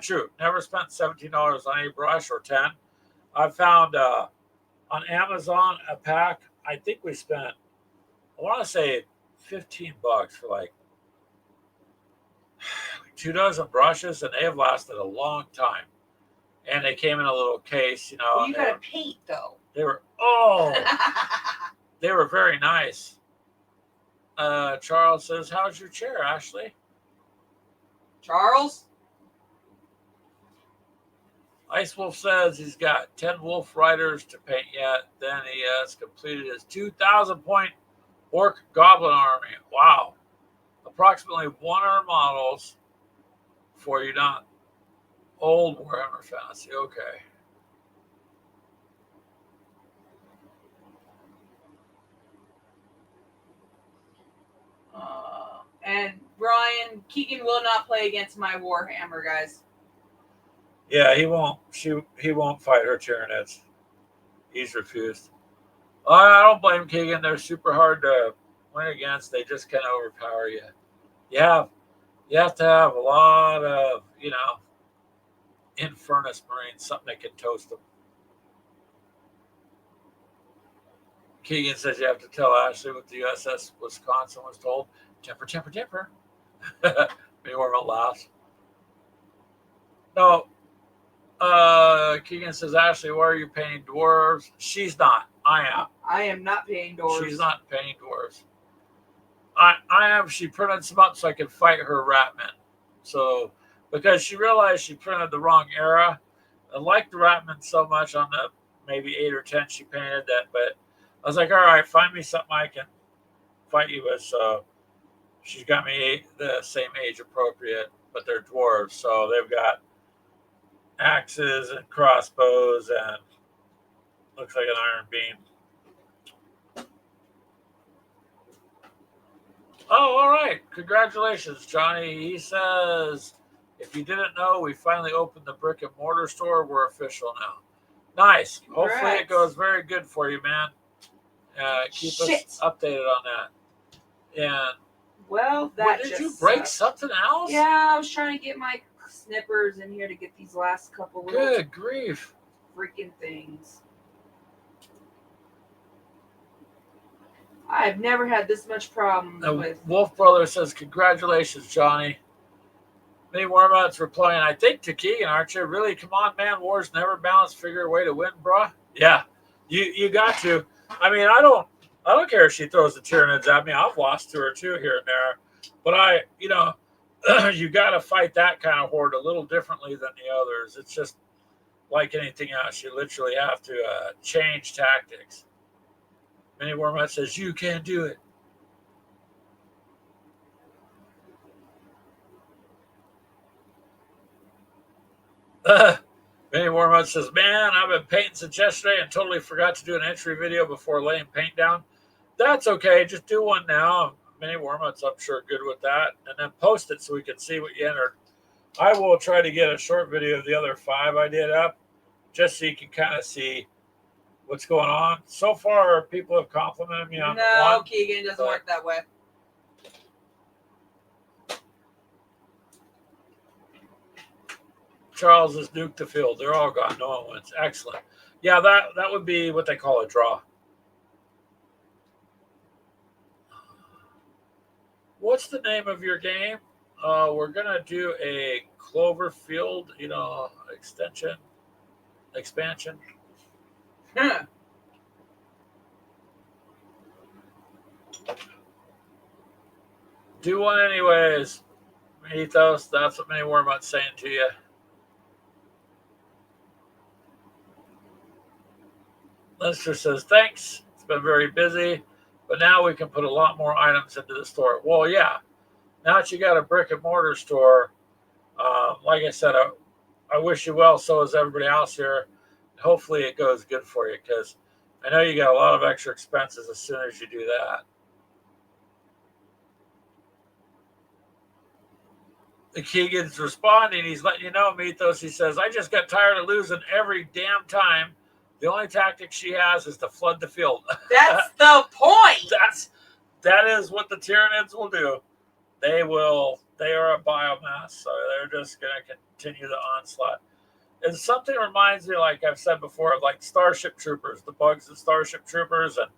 True. Never spent $17 on any brush or 10. I found on Amazon a pack. I think we spent, I want to say $15 for like 2 dozen brushes, and they have lasted a long time. And they came in a little case, Well, you got to paint though. They were they were very nice. Charles says, how's your chair, Ashley? Charles? Ice Wolf says he's got 10 Wolf Riders to paint yet. Then he has completed his 2,000-point Orc Goblin army. Wow. Approximately 100 models for you, not old Warhammer Fantasy. Okay. And Brian, Keegan will not play against my Warhammer, guys. Yeah, he won't. He won't fight her Tyranids. He's refused. I don't blame Keegan. They're super hard to win against. They just kind of overpower you. You have to have a lot of, Infernus Marines, something that can toast them. Keegan says you have to tell Ashley what the USS Wisconsin was told. Temper, temper, temper. Maybe Orville laughs. No. Keegan says, Ashley, why are you painting dwarves? She's not. I am. I am not painting dwarves. She's not painting dwarves. I am. She printed some up so I could fight her Ratman. So, because she realized she printed the wrong era. I liked the Ratman so much on the maybe 8 or 10 she painted that, but I was like, all right, find me something I can fight you with. So she's got me the same age appropriate, but they're dwarves. So they've got axes and crossbows and looks like an iron beam. Oh, all right. Congratulations, Johnny. He says, if you didn't know, we finally opened the brick and mortar store. We're official now. Nice. Congrats. Hopefully it goes very good for you, man. Keep us updated on that. And well, that did you break something else? Yeah, I was trying to get my snippers in here to get these last couple little good grief freaking things. I've never had this much problem with. Wolf Brother says, congratulations, Johnny. Many Warmots replying, I think to Keegan, aren't you? Really? Come on, man. War's never balanced. Figure a way to win, brah. Yeah. You got to. I mean, I don't care if she throws the Tyranids at me. I've lost to her too here and there. But you got to fight that kind of horde a little differently than the others. It's just, like anything else. You literally have to change tactics. Mini Wormut says, you can do it. Mini Wormut says, man, I've been painting since yesterday and totally forgot to do an entry video before laying paint down. That's okay. Just do one now. Mini Wormut's, I'm sure, good with that. And then post it so we can see what you entered. I will try to get a short video of the other 5 I did up, just so you can kind of see what's going on. So far, people have complimented me on no, Keegan, doesn't work that way. Charles has nuked the field. They're all gone. No one wins. Excellent. Yeah, that would be what they call a draw. What's the name of your game? We're gonna do a Cloverfield, expansion. Do one anyways. Ethos, that's what Mini Wormut's saying to you. Lester says, thanks. It's been very busy, but now we can put a lot more items into the store. Well, yeah. Now that you got a brick and mortar store, like I said, I wish you well. So is everybody else here. Hopefully it goes good for you, because I know you got a lot of extra expenses as soon as you do that. The Keegan's responding. He's letting you know, Mythos. He says, I just got tired of losing every damn time. The only tactic she has is to flood the field. That's the point. That is what the Tyranids will do. They are a biomass, so they're just going to continue the onslaught. And something reminds me, like I've said before, of like Starship Troopers, the bugs of Starship Troopers, and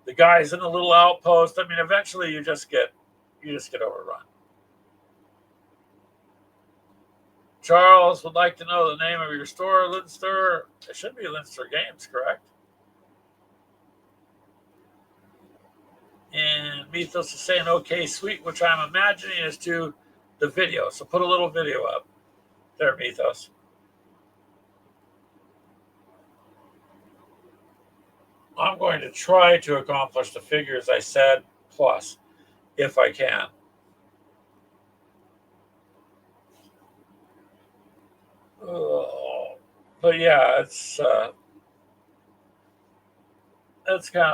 the guys in the little outpost. I mean, eventually you just get overrun. Charles would like to know the name of your store, Linster. It should be Linster Games, correct? And Mythos is saying, okay, sweet, which I'm imagining is to the video. So put a little video up there, Mythos. I'm going to try to accomplish the figures I said, plus, if I can. But yeah, it's kind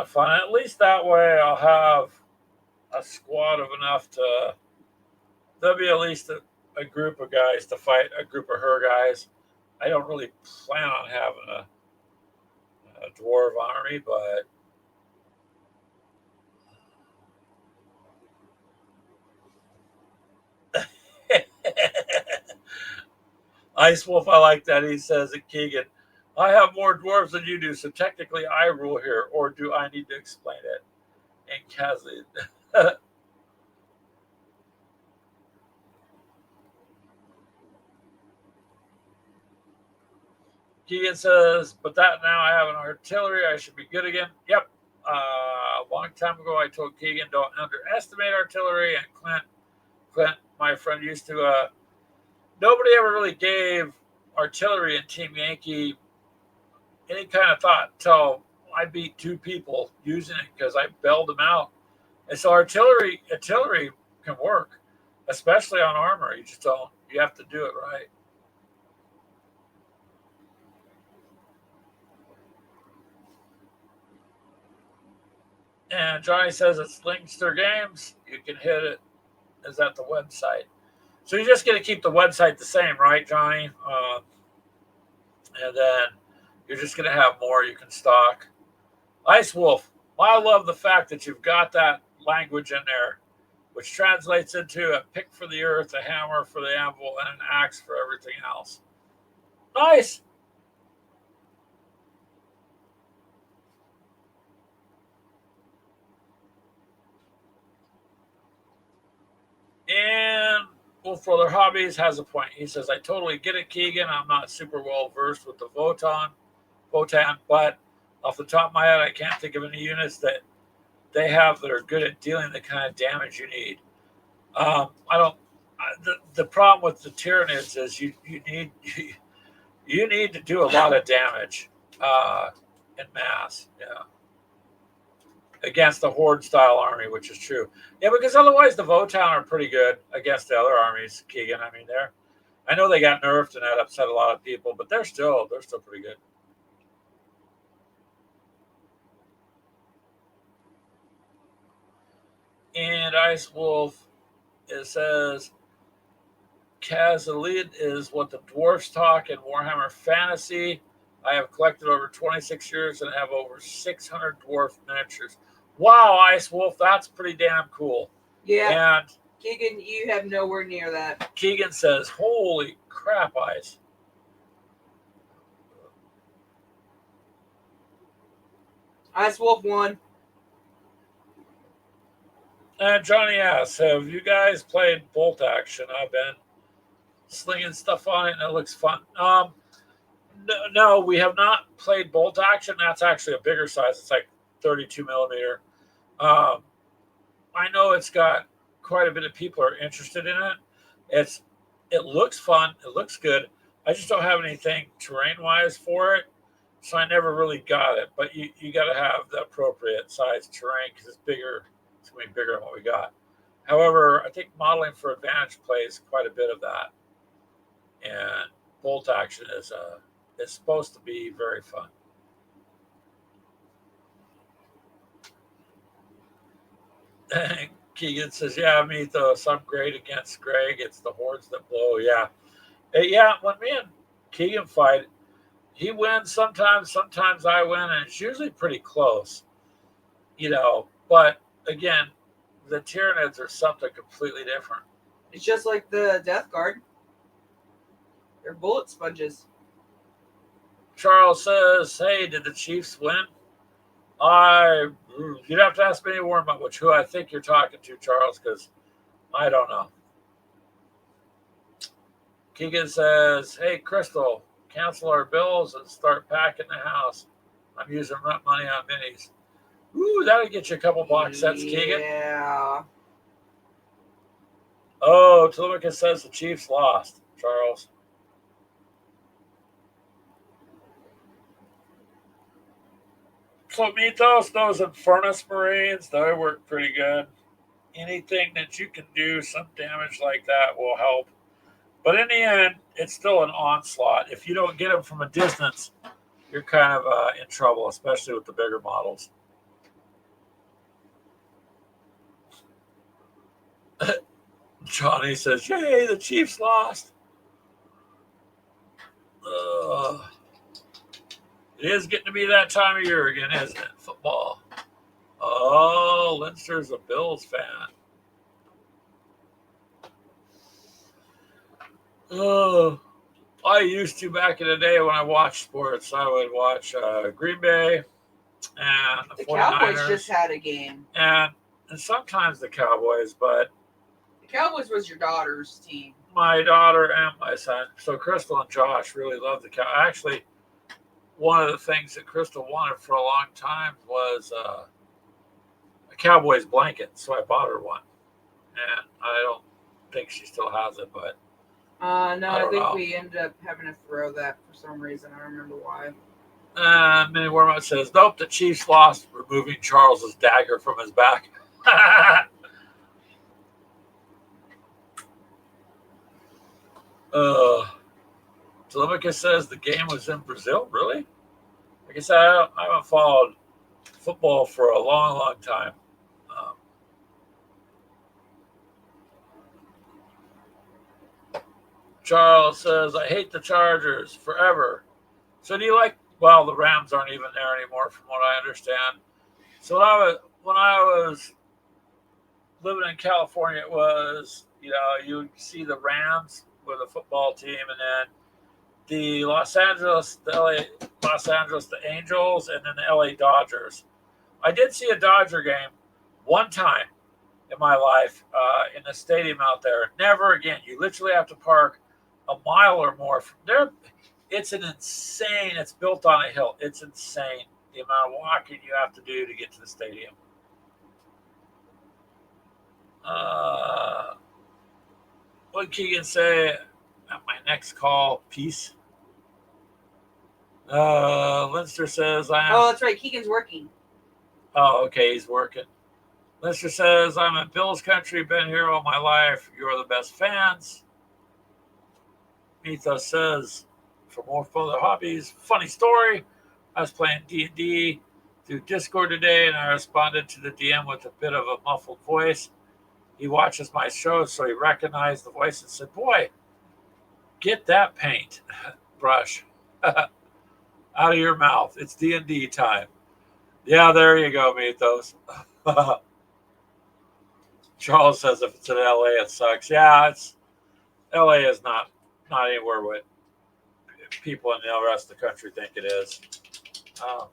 of fun. At least that way I'll have a squad of enough to. There'll be at least a group of guys to fight a group of her guys. I don't really plan on having a dwarf army, but Ice Wolf, I like that. He says at Keegan, I have more dwarves than you do, so technically I rule here, or do I need to explain it? And Kazzy. Keegan says, but that now I have an artillery, I should be good again. Yep. A long time ago, I told Keegan, don't underestimate artillery. And Clint, my friend, used to. Nobody ever really gave artillery in Team Yankee any kind of thought until I beat 2 people using it, because I bailed them out. And so artillery can work, especially on armor. You have to do it right. And Johnny says it's Linkster Games. You can hit it. Is at the website. So you're just going to keep the website the same, right, Johnny? And then you're just going to have more you can stock. Ice Wolf, I love the fact that you've got that language in there, which translates into a pick for the earth, a hammer for the anvil, and an axe for everything else. Nice. And Wolf Brother Hobbies has a point. He says, I totally get it, Keegan. I'm not super well versed with the Votan, but off the top of my head, I can't think of any units that they have that are good at dealing the kind of damage you need. The problem with the Tyranids is you need You need to do a lot of damage in mass, yeah, against the horde style army, which is true. Yeah, because otherwise the Votown are pretty good against the other armies, Keegan. I mean, I know they got nerfed and that upset a lot of people, but they're still pretty good. And Ice Wolf, it says Kazalid is what the dwarfs talk in Warhammer Fantasy. I have collected over 26 years and have over 600 dwarf miniatures. Wow, Ice Wolf, that's pretty damn cool. Yeah. And Keegan, you have nowhere near that. Keegan says, holy crap, Ice. Ice Wolf won. And Johnny asks, have you guys played Bolt Action? I've been slinging stuff on it and it looks fun. No, we have not played Bolt Action. That's actually a bigger size. It's like 32 millimeter. Um, I know it's got quite a bit of people are interested in it. It looks fun. It looks good. I just don't have anything terrain wise for it, so I never really got it. But you got to have the appropriate size terrain because it's bigger. It's going to be bigger than what we got. However, I think modeling for advantage plays quite a bit of that, and Bolt Action is supposed to be very fun. Keegan says, "Yeah, Mythos. I'm great against Greg. It's the hordes that blow." Yeah, yeah. When me and Keegan fight, he wins sometimes. Sometimes I win, and it's usually pretty close. But again, the Tyranids are something completely different. It's just like the Death Guard. They're bullet sponges. Charles says, "Hey, did the Chiefs win?" You'd have to ask me more about who I think you're talking to, Charles, because I don't know. Keegan says, "Hey, Crystal, cancel our bills and start packing the house. I'm using rent money on minis." Ooh, that'll get you a couple box sets, Keegan. Yeah. Oh, Telemachus says the Chiefs lost, Charles. So Mythos, those Infernus Marines, they work pretty good. Anything that you can do some damage like that will help. But in the end, it's still an onslaught. If you don't get them from a distance, you're kind of in trouble, especially with the bigger models. Johnny says, "Yay, the Chiefs lost." It is getting to be that time of year again, isn't it? Football. Oh, Leinster's a Bills fan. Oh, I used to back in the day when I watched sports. I would watch Green Bay and the 49ers. Cowboys just had a game. And sometimes the Cowboys, but the Cowboys was your daughter's team. My daughter and my son. So Crystal and Josh really love the Cowboys. Actually, one of the things that Crystal wanted for a long time was a Cowboys blanket, so I bought her one. And I don't think she still has it, but no, I think we ended up having to throw that for some reason. I don't remember why. Mini Wormout says, "Nope, the Chiefs lost, removing Charles's dagger from his back." Telemachus says the game was in Brazil. Really? Like I said, I haven't followed football for a long, long time. Charles says, "I hate the Chargers forever." So do you like? Well, the Rams aren't even there anymore, from what I understand. So when I was living in California, it was you would see the Rams with a football team, and then the Los Angeles, the Angels, and then the LA Dodgers. I did see a Dodger game one time in my life in the stadium out there. Never again. You literally have to park a mile or more from there. It's insane. It's built on a hill. It's insane the amount of walking you have to do to get to the stadium. What Keegan say at my next call? Peace. Linster says I am. Oh, that's right. Keegan's working. Oh, okay, he's working. Linster says I'm in Bill's country. Been here all my life. You're the best fans. Mythos says, for more further hobbies, funny story. I was playing D&D through Discord today, and I responded to the DM with a bit of a muffled voice. He watches my show, so he recognized the voice and said, "Boy, get that paint brush out of your mouth. It's D&D time." Yeah, there you go, Mythos. Charles says if it's in LA, it sucks. Yeah, it's LA is not anywhere what people in the rest of the country think it is. Um,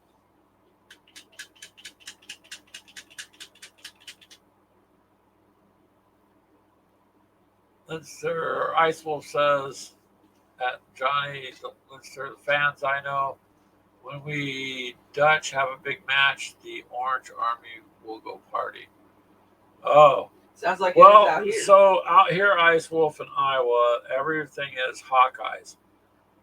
Linster Ice Wolf says at Johnny Linster, the fans I know, when we Dutch have a big match, the Orange Army will go party. Oh, Sounds like well, it is out here. so out here, Ice Wolf in Iowa, everything is Hawkeyes.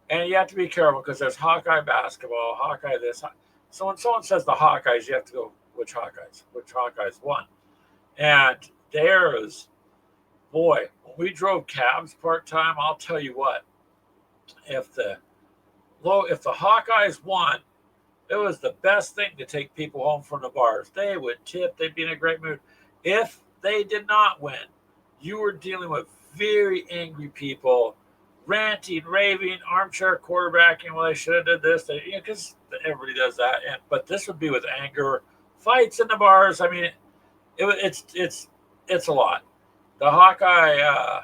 And you have to be careful because there's Hawkeye basketball, Hawkeye this. So when someone says the Hawkeyes, you have to go, which Hawkeyes? Which Hawkeyes won? And there is, boy, when we drove cabs part time, I'll tell you what, if the Hawkeyes won, it was the best thing to take people home from the bars. They would tip, they'd be in a great mood. If they did not win, you were dealing with very angry people, ranting, raving, armchair quarterbacking. Well, they should have did this. Because everybody does that. But this would be with anger, fights in the bars. I mean, it's a lot. The Hawkeye,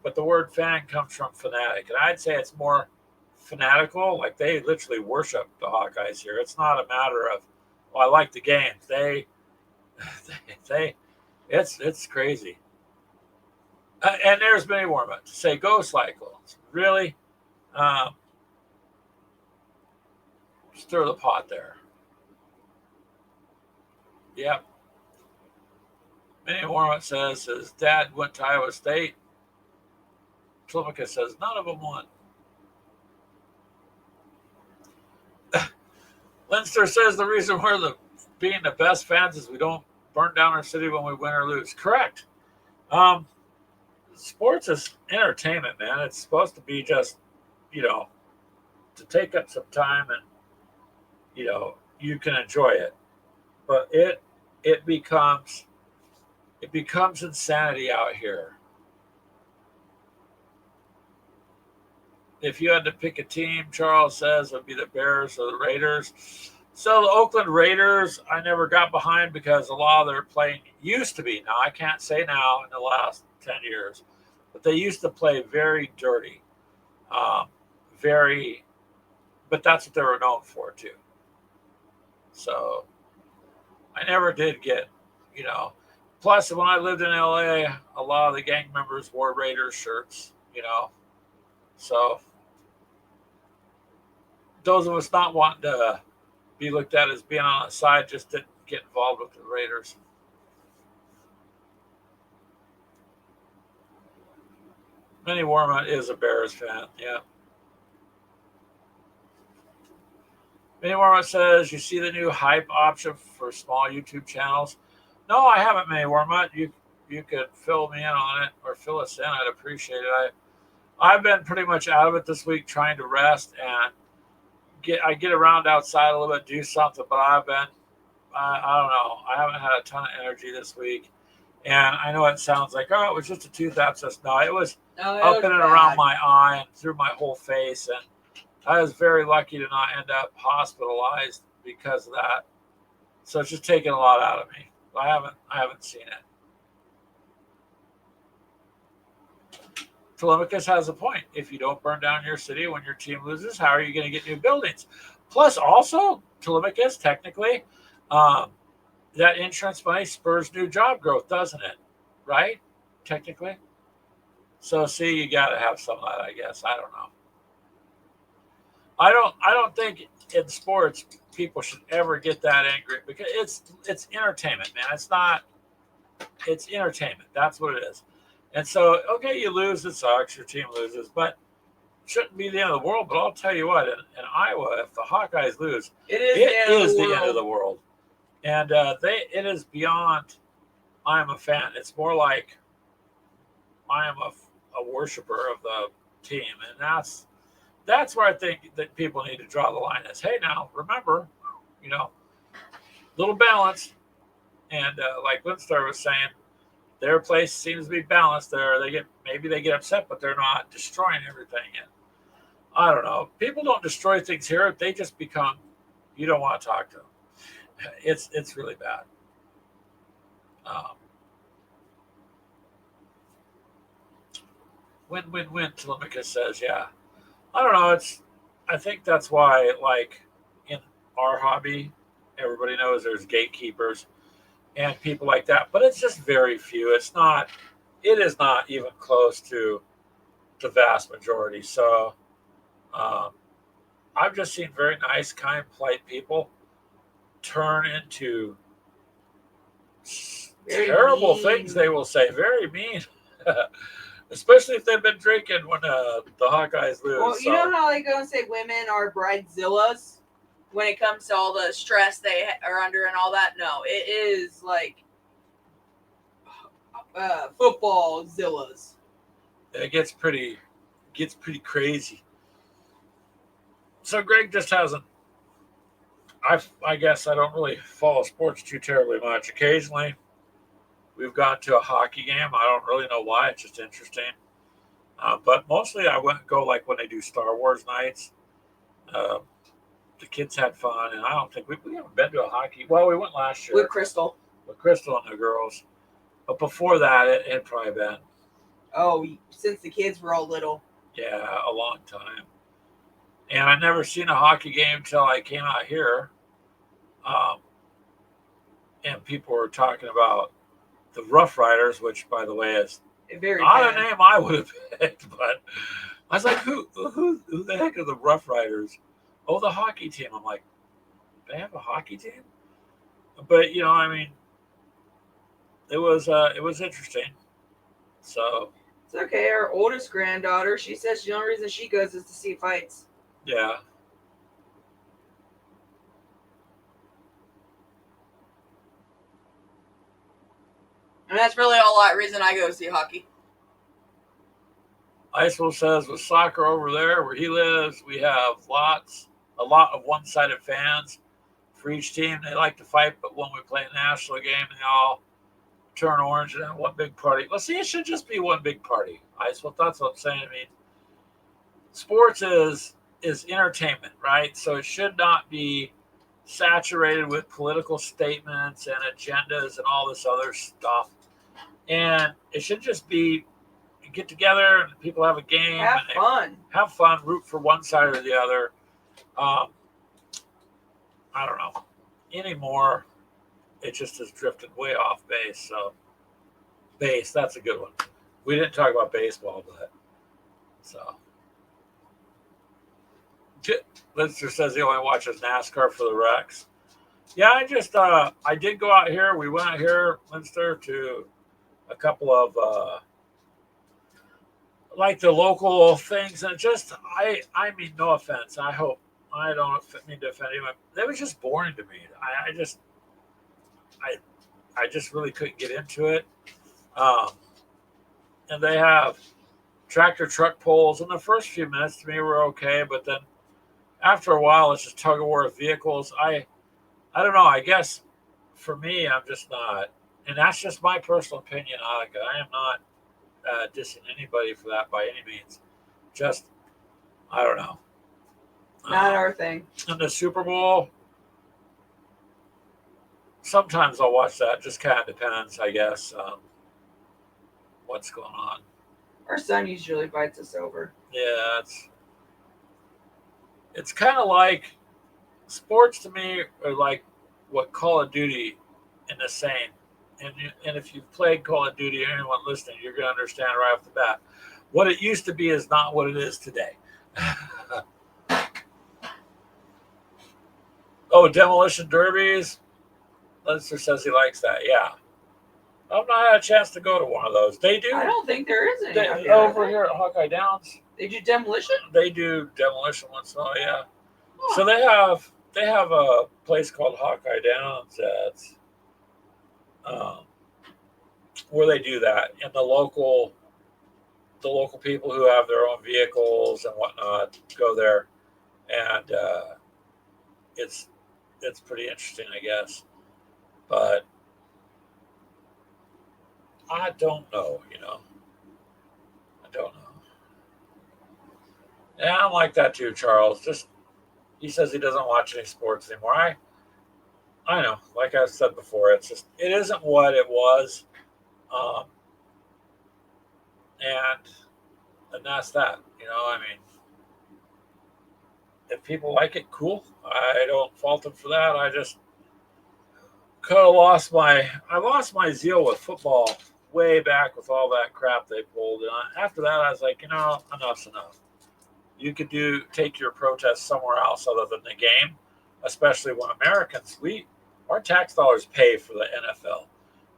but the word fan comes from fanatic, and I'd say it's more fanatical. Like they literally worship the Hawkeyes here. It's not a matter of, I like the games. It's crazy. And there's many more, but to say go Cyclones, really, stir the pot there. Yep. Minnie Warmont says his dad went to Iowa State. Tlimica says none of them won. Linster says the reason we're being the best fans is we don't burn down our city when we win or lose. Correct. Sports is entertainment, man. It's supposed to be just, to take up some time and, you can enjoy it. But it becomes insanity out here. If you had to pick a team, Charles says, it would be the Bears or the Raiders. So the Oakland Raiders, I never got behind because a lot of their playing used to be. Now, I can't say now in the last 10 years, but they used to play very dirty. But that's what they were known for, too. So I never did get, Plus, when I lived in LA, a lot of the gang members wore Raiders shirts, So those of us not wanting to be looked at as being on the side just didn't get involved with the Raiders. Minnie Warmont is a Bears fan, yeah. Minnie Warmont says, you see the new hype option for small YouTube channels? No, I haven't, Minnie Warmont. You could fill me in on it or fill us in. I'd appreciate it. I've been pretty much out of it this week trying to rest and get around outside a little bit, do something, but I don't know. I haven't had a ton of energy this week. And I know it sounds like, it was just a tooth abscess. No, it was up in and around my eye and through my whole face. And I was very lucky to not end up hospitalized because of that. So it's just taking a lot out of me. I haven't seen it. Telemachus has a point. If you don't burn down your city when your team loses, how are you going to get new buildings? Plus, also, Telemachus, technically, that insurance money spurs new job growth, doesn't it? Right? Technically. So, see, you got to have some of that, I guess. I don't know. I don't think in sports people should ever get that angry because it's entertainment, man. It's entertainment. That's what it is. And so, okay, you lose, it sucks, your team loses, but shouldn't be the end of the world, but I'll tell you what, in Iowa, if the Hawkeyes lose, It is it the end of is the the end of world. the world. And it is beyond I'm a fan. It's more like I am a worshiper of the team. And that's where I think that people need to draw the line is, hey, now, remember, you know, little balance. And like Winstar was saying, their place seems to be balanced there. Maybe they get upset, but they're not destroying everything. And I don't know. People don't destroy things here. They just become, you don't want to talk to them. It's really bad. Um, win. Telemachus says, yeah. I don't know. I think that's why, like, in our hobby, everybody knows there's gatekeepers and people like that, but it's just very few. It is not even close to the vast majority. So, um, I've just seen very nice, kind, polite people turn into Very terrible things. mean. They will say very mean, especially if they've been drinking when the Hawkeyes lose. Well, you know how they go and say women are bridezillas when it comes to all the stress they are under and all that? No, it is like football zillas. It gets pretty crazy. So Greg just hasn't. I guess I don't really follow sports too terribly much. Occasionally, we've gone to a hockey game. I don't really know why. It's just interesting. But mostly, I went go like when they do Star Wars nights. Uh, the kids had fun, and I don't think we haven't been to a hockey. Well, we went last year With Crystal. with Crystal and the girls, but before that, it had probably been Since the kids were all little. a long time. And I'd never seen a hockey game till I came out here, um, and people were talking about the Rough Riders, which, by the way, is Very not bad. a name I would have picked. But I was like, who the heck are the Rough Riders? Oh, the hockey team. I'm like, they have a hockey team? But I mean, it was interesting. So It's okay. Our oldest granddaughter, she says the only reason she goes is to see fights. yeah, And that's really all that reason I go see hockey. Icewell says with soccer over there where he lives, we have a lot of one-sided fans for each team. They like to fight, but when we play a national game, they all turn orange and have one big party. Well, see, it should just be one big party. Icewell, that's what I'm saying. I mean, sports is entertainment, right? So it should not be saturated with political statements and agendas and all this other stuff. And it should just be get together and people have a game. Have fun, root for one side or the other. Um, I don't know. Anymore, it just has drifted way off base. So, base, that's a good one. We didn't talk about baseball, but so. Lister says he only watches NASCAR for the wrecks. Yeah, I did go out here. We went out here, Lister, to a couple of like the local things, and I mean, no offense. I hope I don't mean to offend anyone. That was just boring to me. I just really couldn't get into it. Um, and they have tractor truck pulls, and the first few minutes to me were okay, but then after a while, it's just tug of war of vehicles. I don't know. I guess for me, I'm just not, and that's just my personal opinion on it. I am not dissing anybody for that by any means. Just, I don't know. Not our thing. And the Super Bowl, sometimes I'll watch that. Just kind of depends, I guess, what's going on. Our son usually bites us over. Yeah, it's kind of like sports to me are like what Call of Duty in the same. And if you've played Call of Duty, or anyone listening, you're going to understand right off the bat. What it used to be is not what it is today. Oh, demolition derbies. Lester says he likes that. Yeah, I've not had a chance to go to one of those. They do. I don't think there is any Over here at Hawkeye Downs. They do demolition? They do demolition once in a while, yeah. Huh. So they have a place called Hawkeye Downs that's where they do that, and the local people who have their own vehicles and whatnot go there, and it's it's pretty interesting, I guess. But I don't know, I don't know. Yeah, I'm like that too, Charles. Just he says he doesn't watch any sports anymore. I know, like I said before, it isn't what it was, um, and that's that. I mean, if people like it, cool. I don't fault them for that. I just kind of lost my zeal with football way back with all that crap they pulled. And after that, I was like, enough's enough. You could take your protest somewhere else other than the game, especially when Americans, our tax dollars pay for the NFL.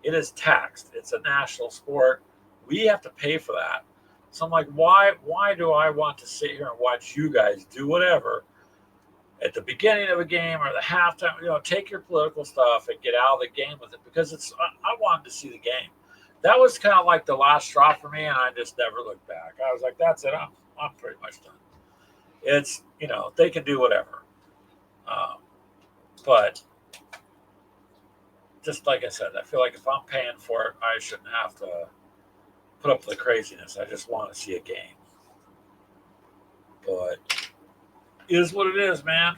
It is taxed. It's a national sport. We have to pay for that. So I'm like, why do I want to sit here and watch you guys do whatever at the beginning of a game or the halftime? Take your political stuff and get out of the game with it, because I wanted to see the game. That was kind of like the last straw for me, and I just never looked back. I was like, that's it. I'm pretty much done. It's they can do whatever, but just like I said, I feel like if I'm paying for it, I shouldn't have to put up with the craziness. I just want to see a game. But it is what it is, man.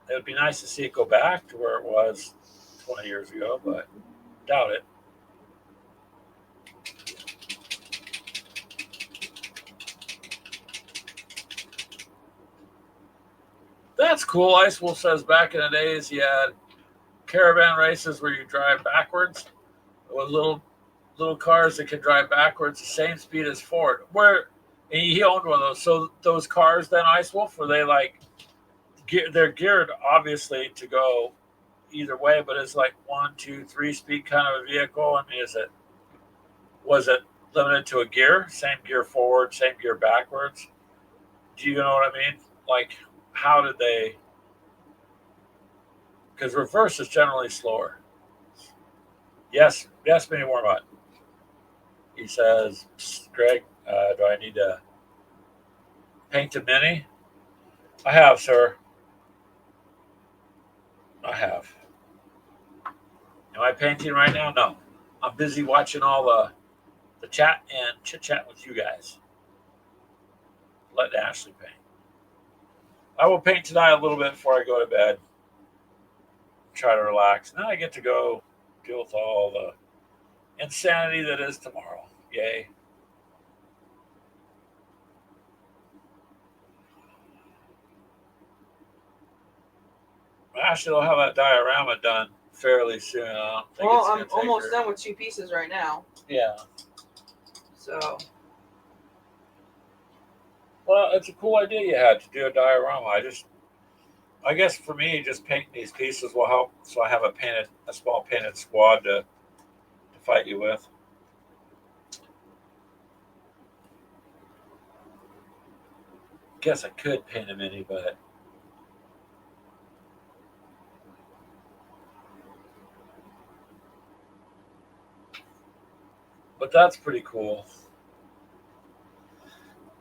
It would be nice to see it go back to where it was 20 years ago, but doubt it. That's cool. Ice Wolf says back in the days he had caravan races where you drive backwards with little cars that can drive backwards the same speed as Ford. And he owned one of those. So those cars then, Ice Wolf, were they like they're geared obviously to go either way, but it's like 1, 2, 3 speed kind of a vehicle. I mean, was it limited to a gear? Same gear forward, same gear backwards? Do you know what I mean? Like, how did they? Because reverse is generally slower. Yes, Mini Warmut. He says, Greg, do I need to paint a Mini? I have, sir. I have. Am I painting right now? No. I'm busy watching all the chat and chit chat with you guys. Let Ashley paint. I will paint tonight a little bit before I go to bed. Try to relax. And then I get to go deal with all the insanity that is tomorrow. Yay. Ashley will have that diorama done fairly soon. I don't think I'm almost done with 2 pieces right now. Yeah. So. Well, it's a cool idea you had to do a diorama. I guess for me, just painting these pieces will help. So I have a small painted squad to fight you with. Guess I could paint a Mini, but that's pretty cool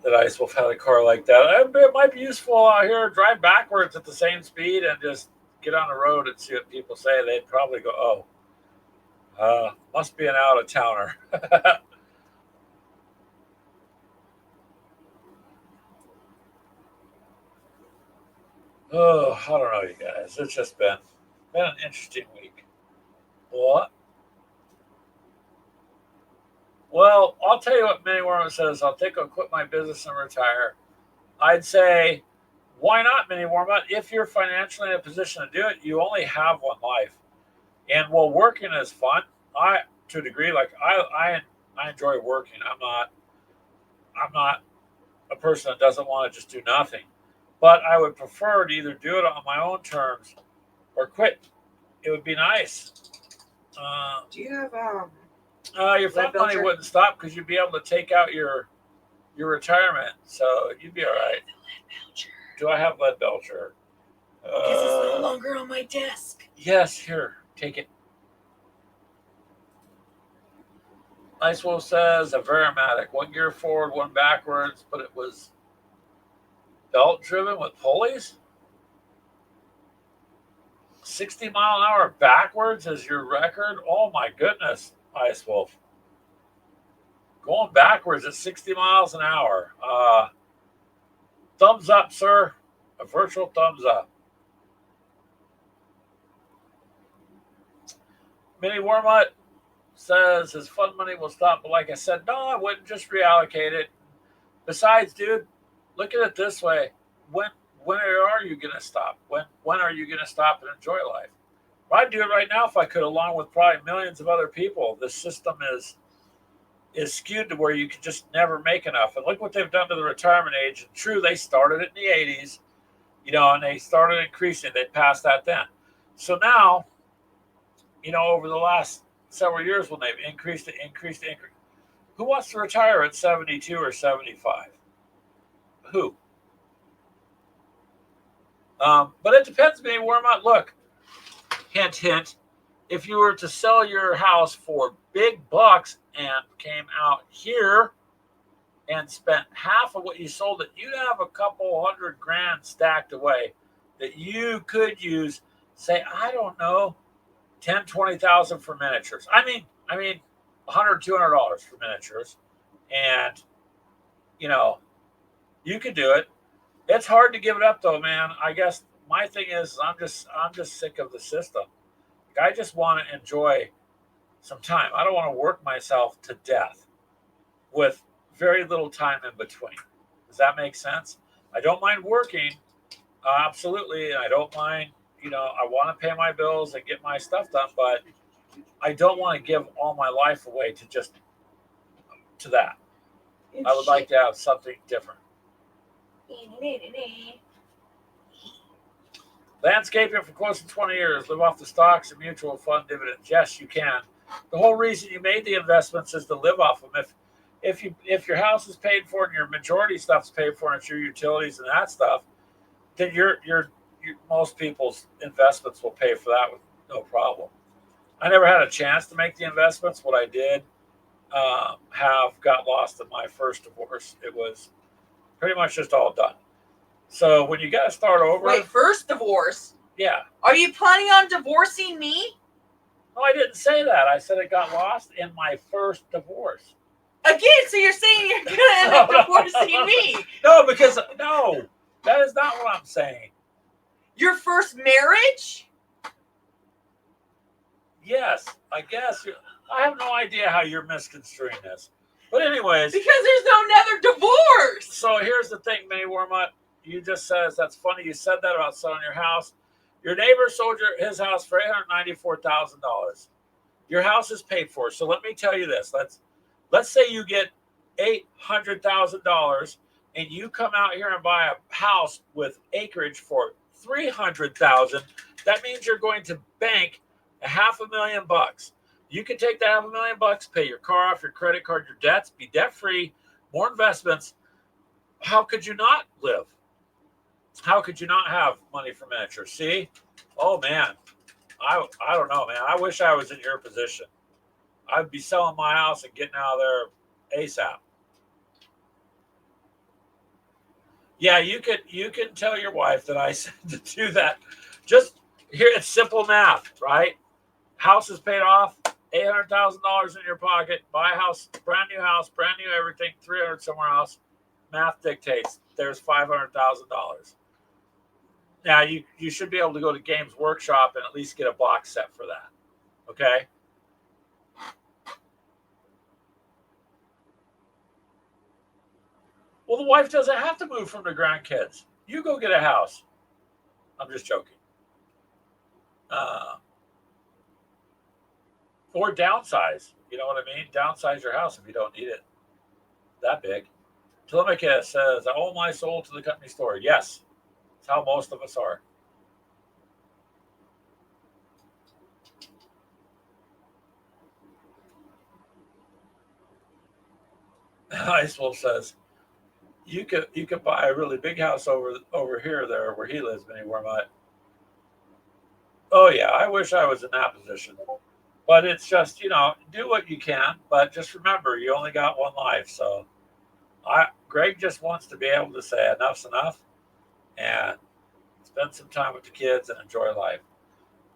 that Ice Wolf had a car like that. It might be useful out here. Drive backwards at the same speed and just get on the road and see what people say. They'd probably go, "Oh, must be an out of towner." Oh, I don't know, you guys. It's just been an interesting week. What? Well, I'll tell you what Minnie Worman says. I'll quit my business and retire. I'd say, why not, Minnie Worman? If you're financially in a position to do it, you only have one life. And while working is fun, to a degree, like I enjoy working. I'm not a person that doesn't want to just do nothing. But I would prefer to either do it on my own terms or quit. It would be nice. Do you have your front money wouldn't stop because you'd be able to take out your your retirement, so you'd be all right. Do I have lead belcher? Because it's no longer on my desk. Yes, here, take it. Ice Wolf says a Varimatic, one gear forward, one backwards, but it was belt driven with pulleys. 60-mile-an-hour backwards is your record? Oh my goodness, Ice Wolf. Going backwards at 60 miles an hour. Thumbs up, sir. A virtual thumbs up. Mini Wormut says his fund money will stop, but like I said, no, I wouldn't, just reallocate it. Besides, dude, look at it this way. When are you gonna stop? When are you gonna stop and enjoy life? Well, I'd do it right now if I could, along with probably millions of other people. This system is skewed to where you can just never make enough. And look what they've done to the retirement age. And true, they started it in the 80s, and they started increasing. They passed that then. So now, over the last several years when they've increased it, who wants to retire at 72 or 75? Who? But it depends, maybe where I'm at. Look, hint, hint. If you were to sell your house for big bucks and came out here and spent half of what you sold it, you'd have a couple $100,000 stacked away that you could use, say, I don't know, 10, 20,000 for miniatures. I mean, $100, $200 for miniatures. And, you could do it. It's hard to give it up though, man. I guess my thing is I'm just sick of the system. I just want to enjoy some time. I don't want to work myself to death with very little time in between. Does that make sense? I don't mind working, absolutely, and I don't mind. I want to pay my bills and get my stuff done, but I don't want to give all my life away to that. I would like to have something different. Landscaping for close to 20 years. Live off the stocks and mutual fund dividends. Yes, you can. The whole reason you made the investments is to live off them. If your house is paid for and your majority stuff's paid for and it's your utilities and that stuff, then most people's investments will pay for that with no problem. I never had a chance to make the investments. What I did got lost in my first divorce. It was pretty much just all done. So when you got to start over. Wait, first divorce? Yeah. Are you planning on divorcing me? No, I didn't say that. I said it got lost in my first divorce. Again, so you're saying you're going to end up divorcing me? No, because, no, that is not what I'm saying. Your first marriage? Yes, I guess. I have no idea how you're misconstruing this. But anyways. Because there's no another divorce. So here's the thing, May Wormut. You just says, that's funny you said that about selling your house. Your neighbor sold his house for $894,000. Your house is paid for. So let me tell you this. Let's say you get $800,000 and you come out here and buy a house with acreage for $300,000. That means you're going to bank $500,000. You can take that $500,000, pay your car off, your credit card, your debts, be debt free, more investments. How could you not live? How could you not have money for miniatures? See? Oh, man. I don't know, man. I wish I was in your position. I'd be selling my house and getting out of there ASAP. Yeah, you can tell your wife that I said to do that. Just here, it's simple math, right? House is paid off, $800,000 in your pocket. Buy a house, brand new house, brand new everything, $300,000 somewhere else. Math dictates there's $500,000. Now, you should be able to go to Games Workshop and at least get a box set for that. Okay? Well, the wife doesn't have to move from the grandkids. You go get a house. I'm just joking. Or downsize. You know what I mean? Downsize your house if you don't need it that big. Telemachus says, I owe my soul to the company store. Yes. That's how most of us are. Ice Wolf says, you could buy a really big house over here there where he lives, anywhere. But oh yeah, I wish I was in that position. But it's just do what you can, but just remember you only got one life. So Greg just wants to be able to say enough's enough and spend some time with the kids and enjoy life.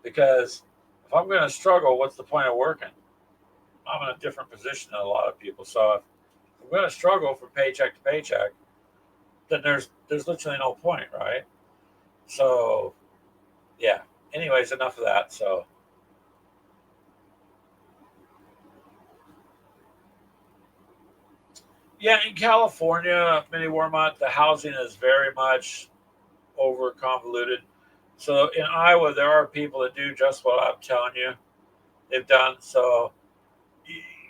Because if I'm going to struggle, what's the point of working? I'm in a different position than a lot of people. So if I'm going to struggle from paycheck to paycheck, then there's literally no point, right? So yeah. Anyways, enough of that. So yeah, in California, mini Warmont, the housing is very much over convoluted. So in Iowa, there are people that do just what I'm telling you they've done. So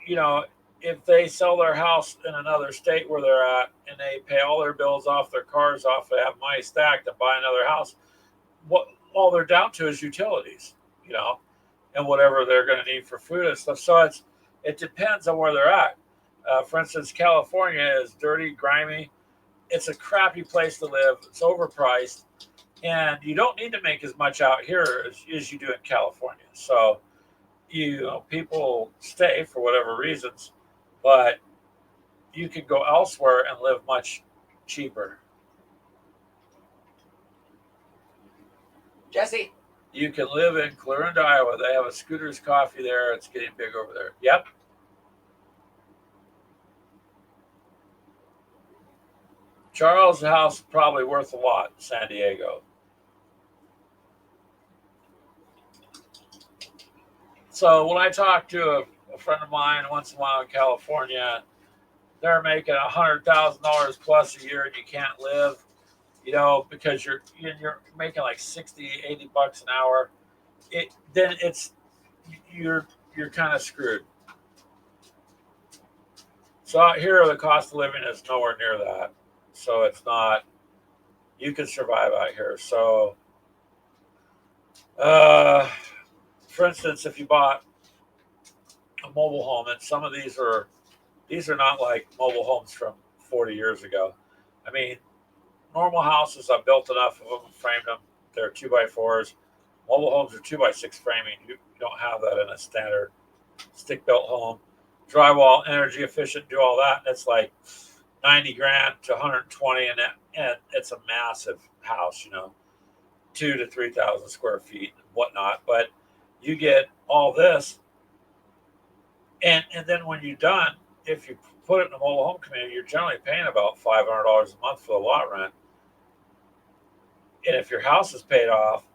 you know, if they sell their house in another state where they're at and they pay all their bills off, their cars off, they have money stacked and buy another house, what all they're down to is utilities, you know, and whatever they're going to need for food and stuff. So it depends on where they're at. For instance, California is dirty, grimy. It's a crappy place to live. It's overpriced, and you don't need to make as much out here as you do in California. So people stay for whatever reasons, but you can go elsewhere and live much cheaper. Jesse. You can live in Clarinda, Iowa. They have a Scooter's Coffee there. It's getting big over there. Yep. Charles' house is probably worth a lot in San Diego. So when I talk to a friend of mine once in a while in California, they're making $100,000 plus a year and you can't live, because you're making like 60, $80 an hour. Then you're kind of screwed. So out here, the cost of living is nowhere near that. So it's not. You can survive out here. So, uh, for instance, if you bought a mobile home, and some of these are not like mobile homes from 40 years ago. I mean, normal houses, I've built enough of them, framed them. They're 2x4s. Mobile homes are 2x6 framing. You don't have that in a standard stick built home. Drywall, energy efficient, do all that. And it's like 90 grand to 120, and it's a massive house, 2 to 3,000 square feet and whatnot. But you get all this, and then when you're done, if you put it in a mobile home community, you're generally paying about $500 a month for the lot rent. And if your house is paid off,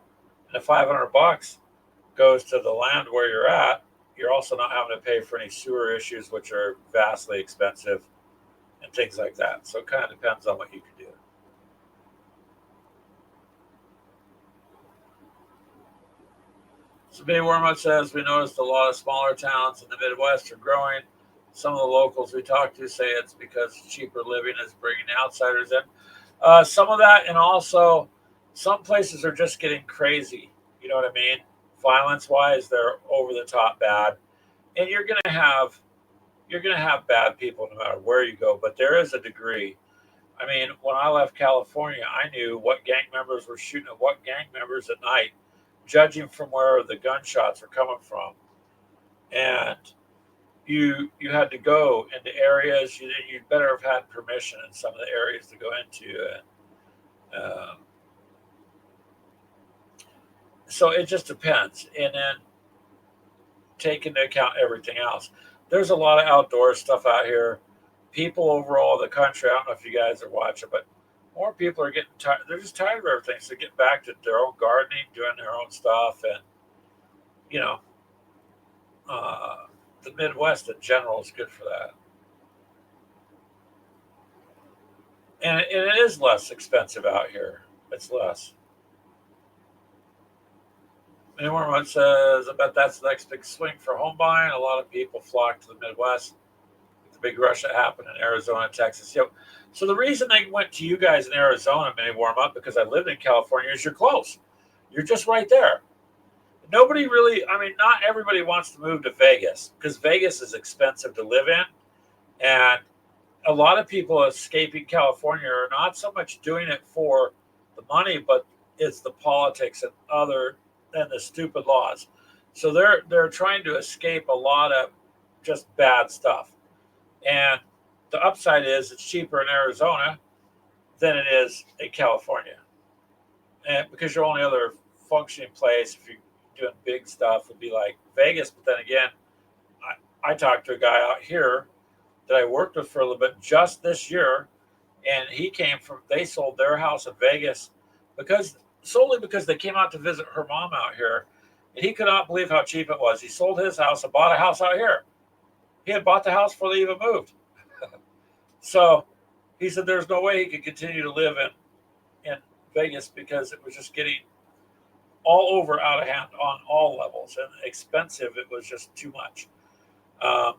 and the 500 bucks goes to the land where you're at, you're also not having to pay for any sewer issues, which are vastly expensive, and things like that. So it kind of depends on what you can do. So Benny Wormwood says, we noticed a lot of smaller towns in the Midwest are growing. Some of the locals we talk to say it's because cheaper living is bringing outsiders in. Some of that, and also some places are just getting crazy. You know what I mean? Violence wise, they're over the top bad, and you're gonna have bad people no matter where you go. But there is a degree. I mean, when I left California, I knew what gang members were shooting at what gang members at night, judging from where the gunshots were coming from, and you had to go into areas you'd better have had permission in some of the areas to go into, and so it just depends. And then take into account everything else. There's a lot of outdoor stuff out here. People overall, the country, I don't know if you guys are watching, but more people are getting tired. They're just tired of everything. So get back to their own gardening, doing their own stuff. And, you know, uh, the Midwest in general is good for that. And it is less expensive out here. It's less. Anyone says, I bet that's the next big swing for home buying. A lot of people flock to the Midwest. The big rush that happened in Arizona and Texas. Yep. So the reason they went to you guys in Arizona, may warm up, because I lived in California, is you're close. You're just right there. Nobody really, I mean, not everybody wants to move to Vegas because Vegas is expensive to live in. And a lot of people escaping California are not so much doing it for the money, but it's the politics and the stupid laws. So they're trying to escape a lot of just bad stuff. And the upside is it's cheaper in Arizona than it is in California. And because your only other functioning place, if you're doing big stuff, would be like Vegas. But then again, I talked to a guy out here that I worked with for a little bit just this year, and he came from. They sold their house in Vegas because solely because they came out to visit her mom out here, and he could not believe how cheap it was. He sold his house and bought a house out here. He had bought the house before they even moved. So he said there's no way he could continue to live in Vegas because it was just getting all over out of hand on all levels and expensive. It was just too much. Um,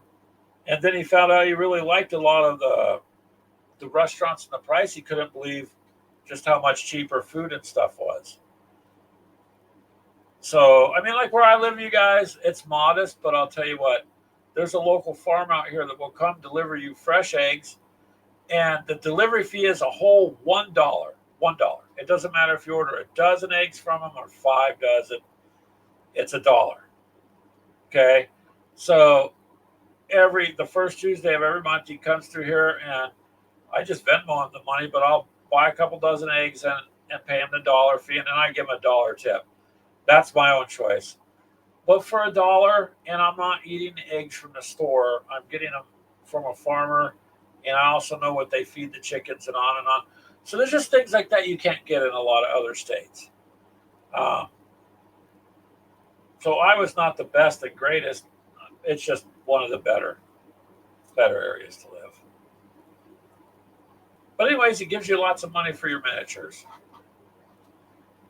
and then he found out he really liked a lot of the restaurants and the price. He couldn't believe just how much cheaper food and stuff was. So, I mean, like where I live, you guys, it's modest, but I'll tell you what, there's a local farm out here that will come deliver you fresh eggs, and the delivery fee is a whole $1. $1. It doesn't matter if you order a dozen eggs from them or 5 dozen, it's $1. Okay. So the first Tuesday of every month he comes through here and I just Venmo him the money, but I'll buy a couple dozen eggs and pay him the dollar fee, and then I give him a dollar tip. That's my own choice. But for $1, and I'm not eating the eggs from the store, I'm getting them from a farmer, and I also know what they feed the chickens and on and on. So there's just things like that you can't get in a lot of other states. Um, so I was not the best and greatest. It's just one of the better areas to live. But anyways, it gives you lots of money for your miniatures.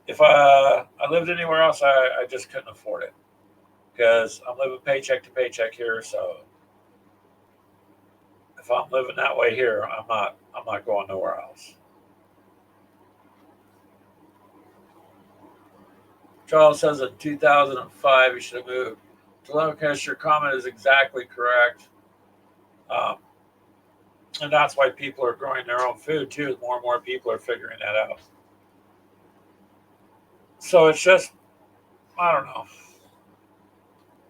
If I lived anywhere else, I just couldn't afford it because I'm living paycheck to paycheck here. So if I'm living that way here, I'm not going nowhere else. Charles says in 2005 you should have moved. Telemachus, your comment is exactly correct. Um, and that's why people are growing their own food too. More and more people are figuring that out. So it's just, I don't know.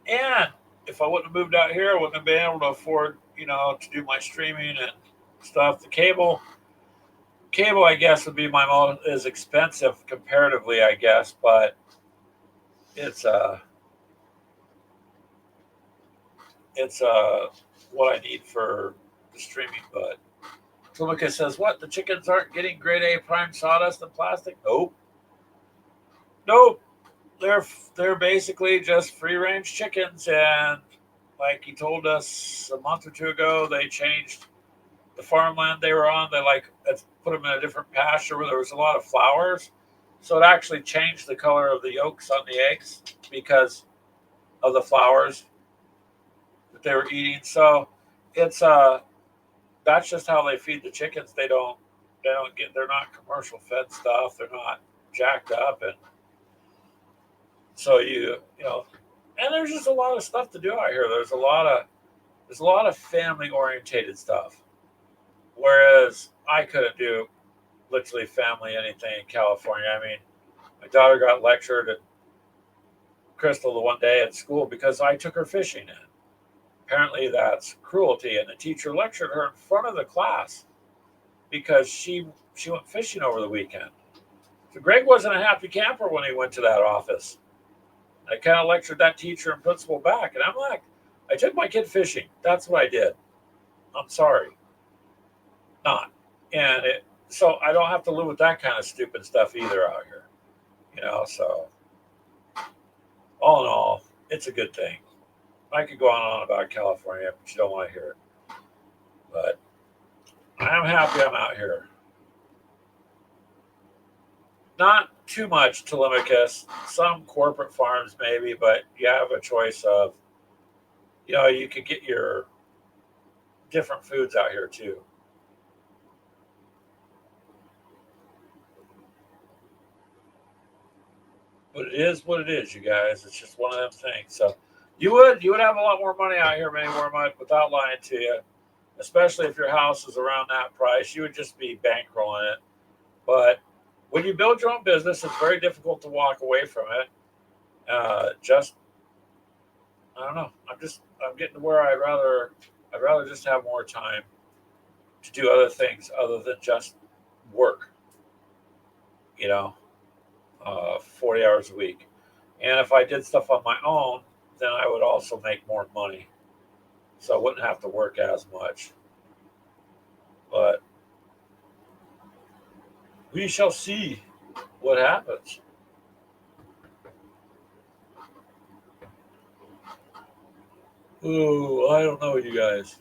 And if I wouldn't have moved out here, I wouldn't have been able to afford, to do my streaming and stuff. The cable, I guess, would be my most is expensive comparatively, I guess, but it's what I need for the streaming. But Tulika says, "What? The chickens aren't getting grade A prime sawdust and plastic? Nope. They're basically just free range chickens, and like he told us a month or two ago, they changed the farmland they were on. They put them in a different pasture where there was a lot of flowers, so it actually changed the color of the yolks on the eggs because of the flowers that they were eating. So it's that's just how they feed the chickens. They're not commercial fed stuff. They're not jacked up, and so and there's just a lot of stuff to do out here. There's a lot of family orientated stuff. Whereas I couldn't do literally family anything in California. I mean, my daughter got lectured at Crystal the one day at school because I took her fishing in. Apparently that's cruelty, and the teacher lectured her in front of the class because she went fishing over the weekend. So Greg wasn't a happy camper when he went to that office. I kind of lectured that teacher and principal back, and I'm like, I took my kid fishing. That's what I did. I'm sorry. Not. So I don't have to live with that kind of stupid stuff either out here. So all in all, it's a good thing. I could go on and on about California, but you don't want to hear it. But I'm happy I'm out here. Not too much Telemachus. Some corporate farms maybe, but you have a choice of, you could get your different foods out here too. But it is what it is, you guys. It's just one of them things. So you would have a lot more money out here, many more money, without lying to you. especially if your house is around that price. You would just be bankrolling it. But when you build your own business, it's very difficult to walk away from it. Just I don't know. I'm getting to where I'd rather just have more time to do other things other than just work. You know, 40 hours a week. And if I did stuff on my own, then I would also make more money. So I wouldn't have to work as much. But we shall see what happens. Ooh, I don't know, you guys.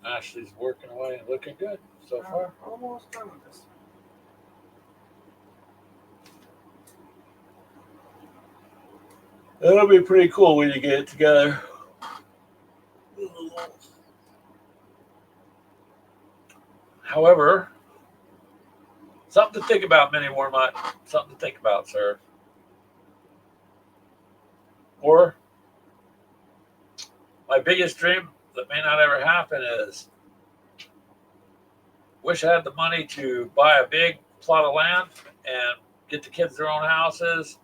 Ashley's working away and looking good so far. Almost done with this. It'll be pretty cool when you get it together. However, something to think about, Minnie Warmont. Something to think about, sir. Or my biggest dream that may not ever happen is wish I had the money to buy a big plot of land and get the kids their own houses.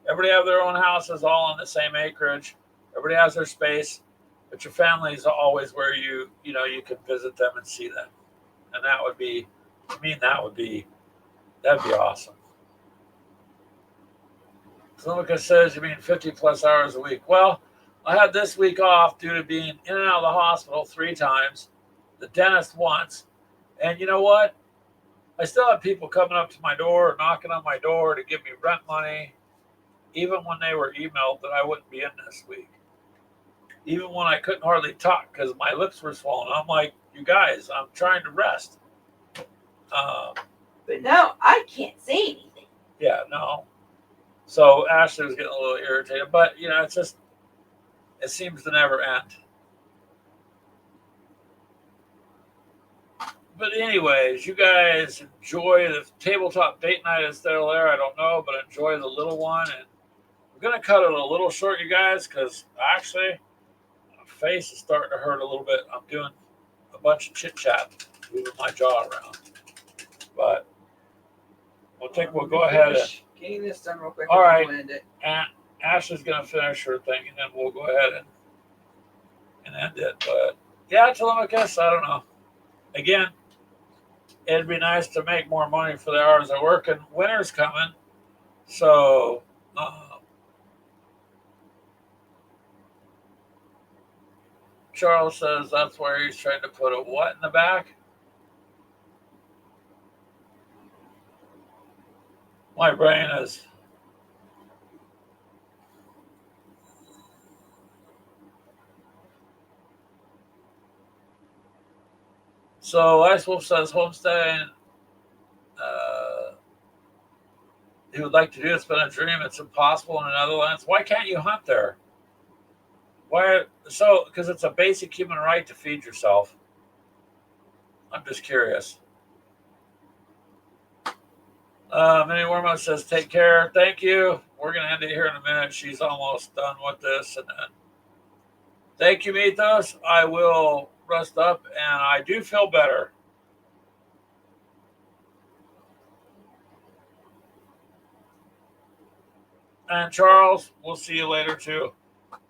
Everybody have their own houses all on the same acreage. Everybody has their space, but your family is always where you can visit them and see them. And that would be, to me, that'd be awesome. Slomica says you mean 50 plus hours a week. Well, I had this week off due to being in and out of the hospital 3 times, the dentist once, and you know what? I still have people coming up to my door or knocking on my door to give me rent money, even when they were emailed that I wouldn't be in this week. Even when I couldn't hardly talk because my lips were swollen. I'm like, you guys, I'm trying to rest. But no, I can't say anything. Yeah, no. So Ashley was getting a little irritated, but it seems to never end. But anyways, you guys enjoy the tabletop date night is still there. I don't know, but enjoy the little one. And I'm gonna cut it a little short, you guys, because actually my face is starting to hurt a little bit. I'm doing a bunch of chit chat, moving my jaw around. But we'll go ahead and getting this done real quick. All right. We'll end it. and Ashley's gonna finish her thing, and then we'll go ahead and end it. But yeah, Telemachus, I don't know. Again, it'd be nice to make more money for the hours I work, and winter's coming. So, Charles says that's where he's trying to put a what in the back? My brain is. So, Ice Wolf says homesteading. He would like to do. It's been a dream. It's impossible in the Netherlands. Why can't you hunt there? Why? So, because it's a basic human right to feed yourself. I'm just curious. Minnie Wormo says, take care. Thank you. We're going to end it here in a minute. She's almost done with this. And then, thank you, Mythos. I will rest up, and I do feel better. And Charles, we'll see you later, too.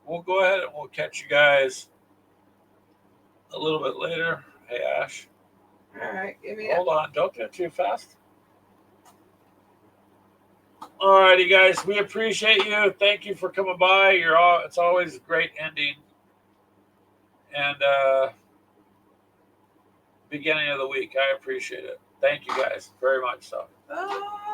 We'll go ahead and we'll catch you guys a little bit later. Hey, Ash. All right, give me Hold on. Don't do it too fast. All righty, guys. We appreciate you. Thank you for coming by. It's always a great ending. And beginning of the week. I appreciate it. Thank you guys very much. So. Bye.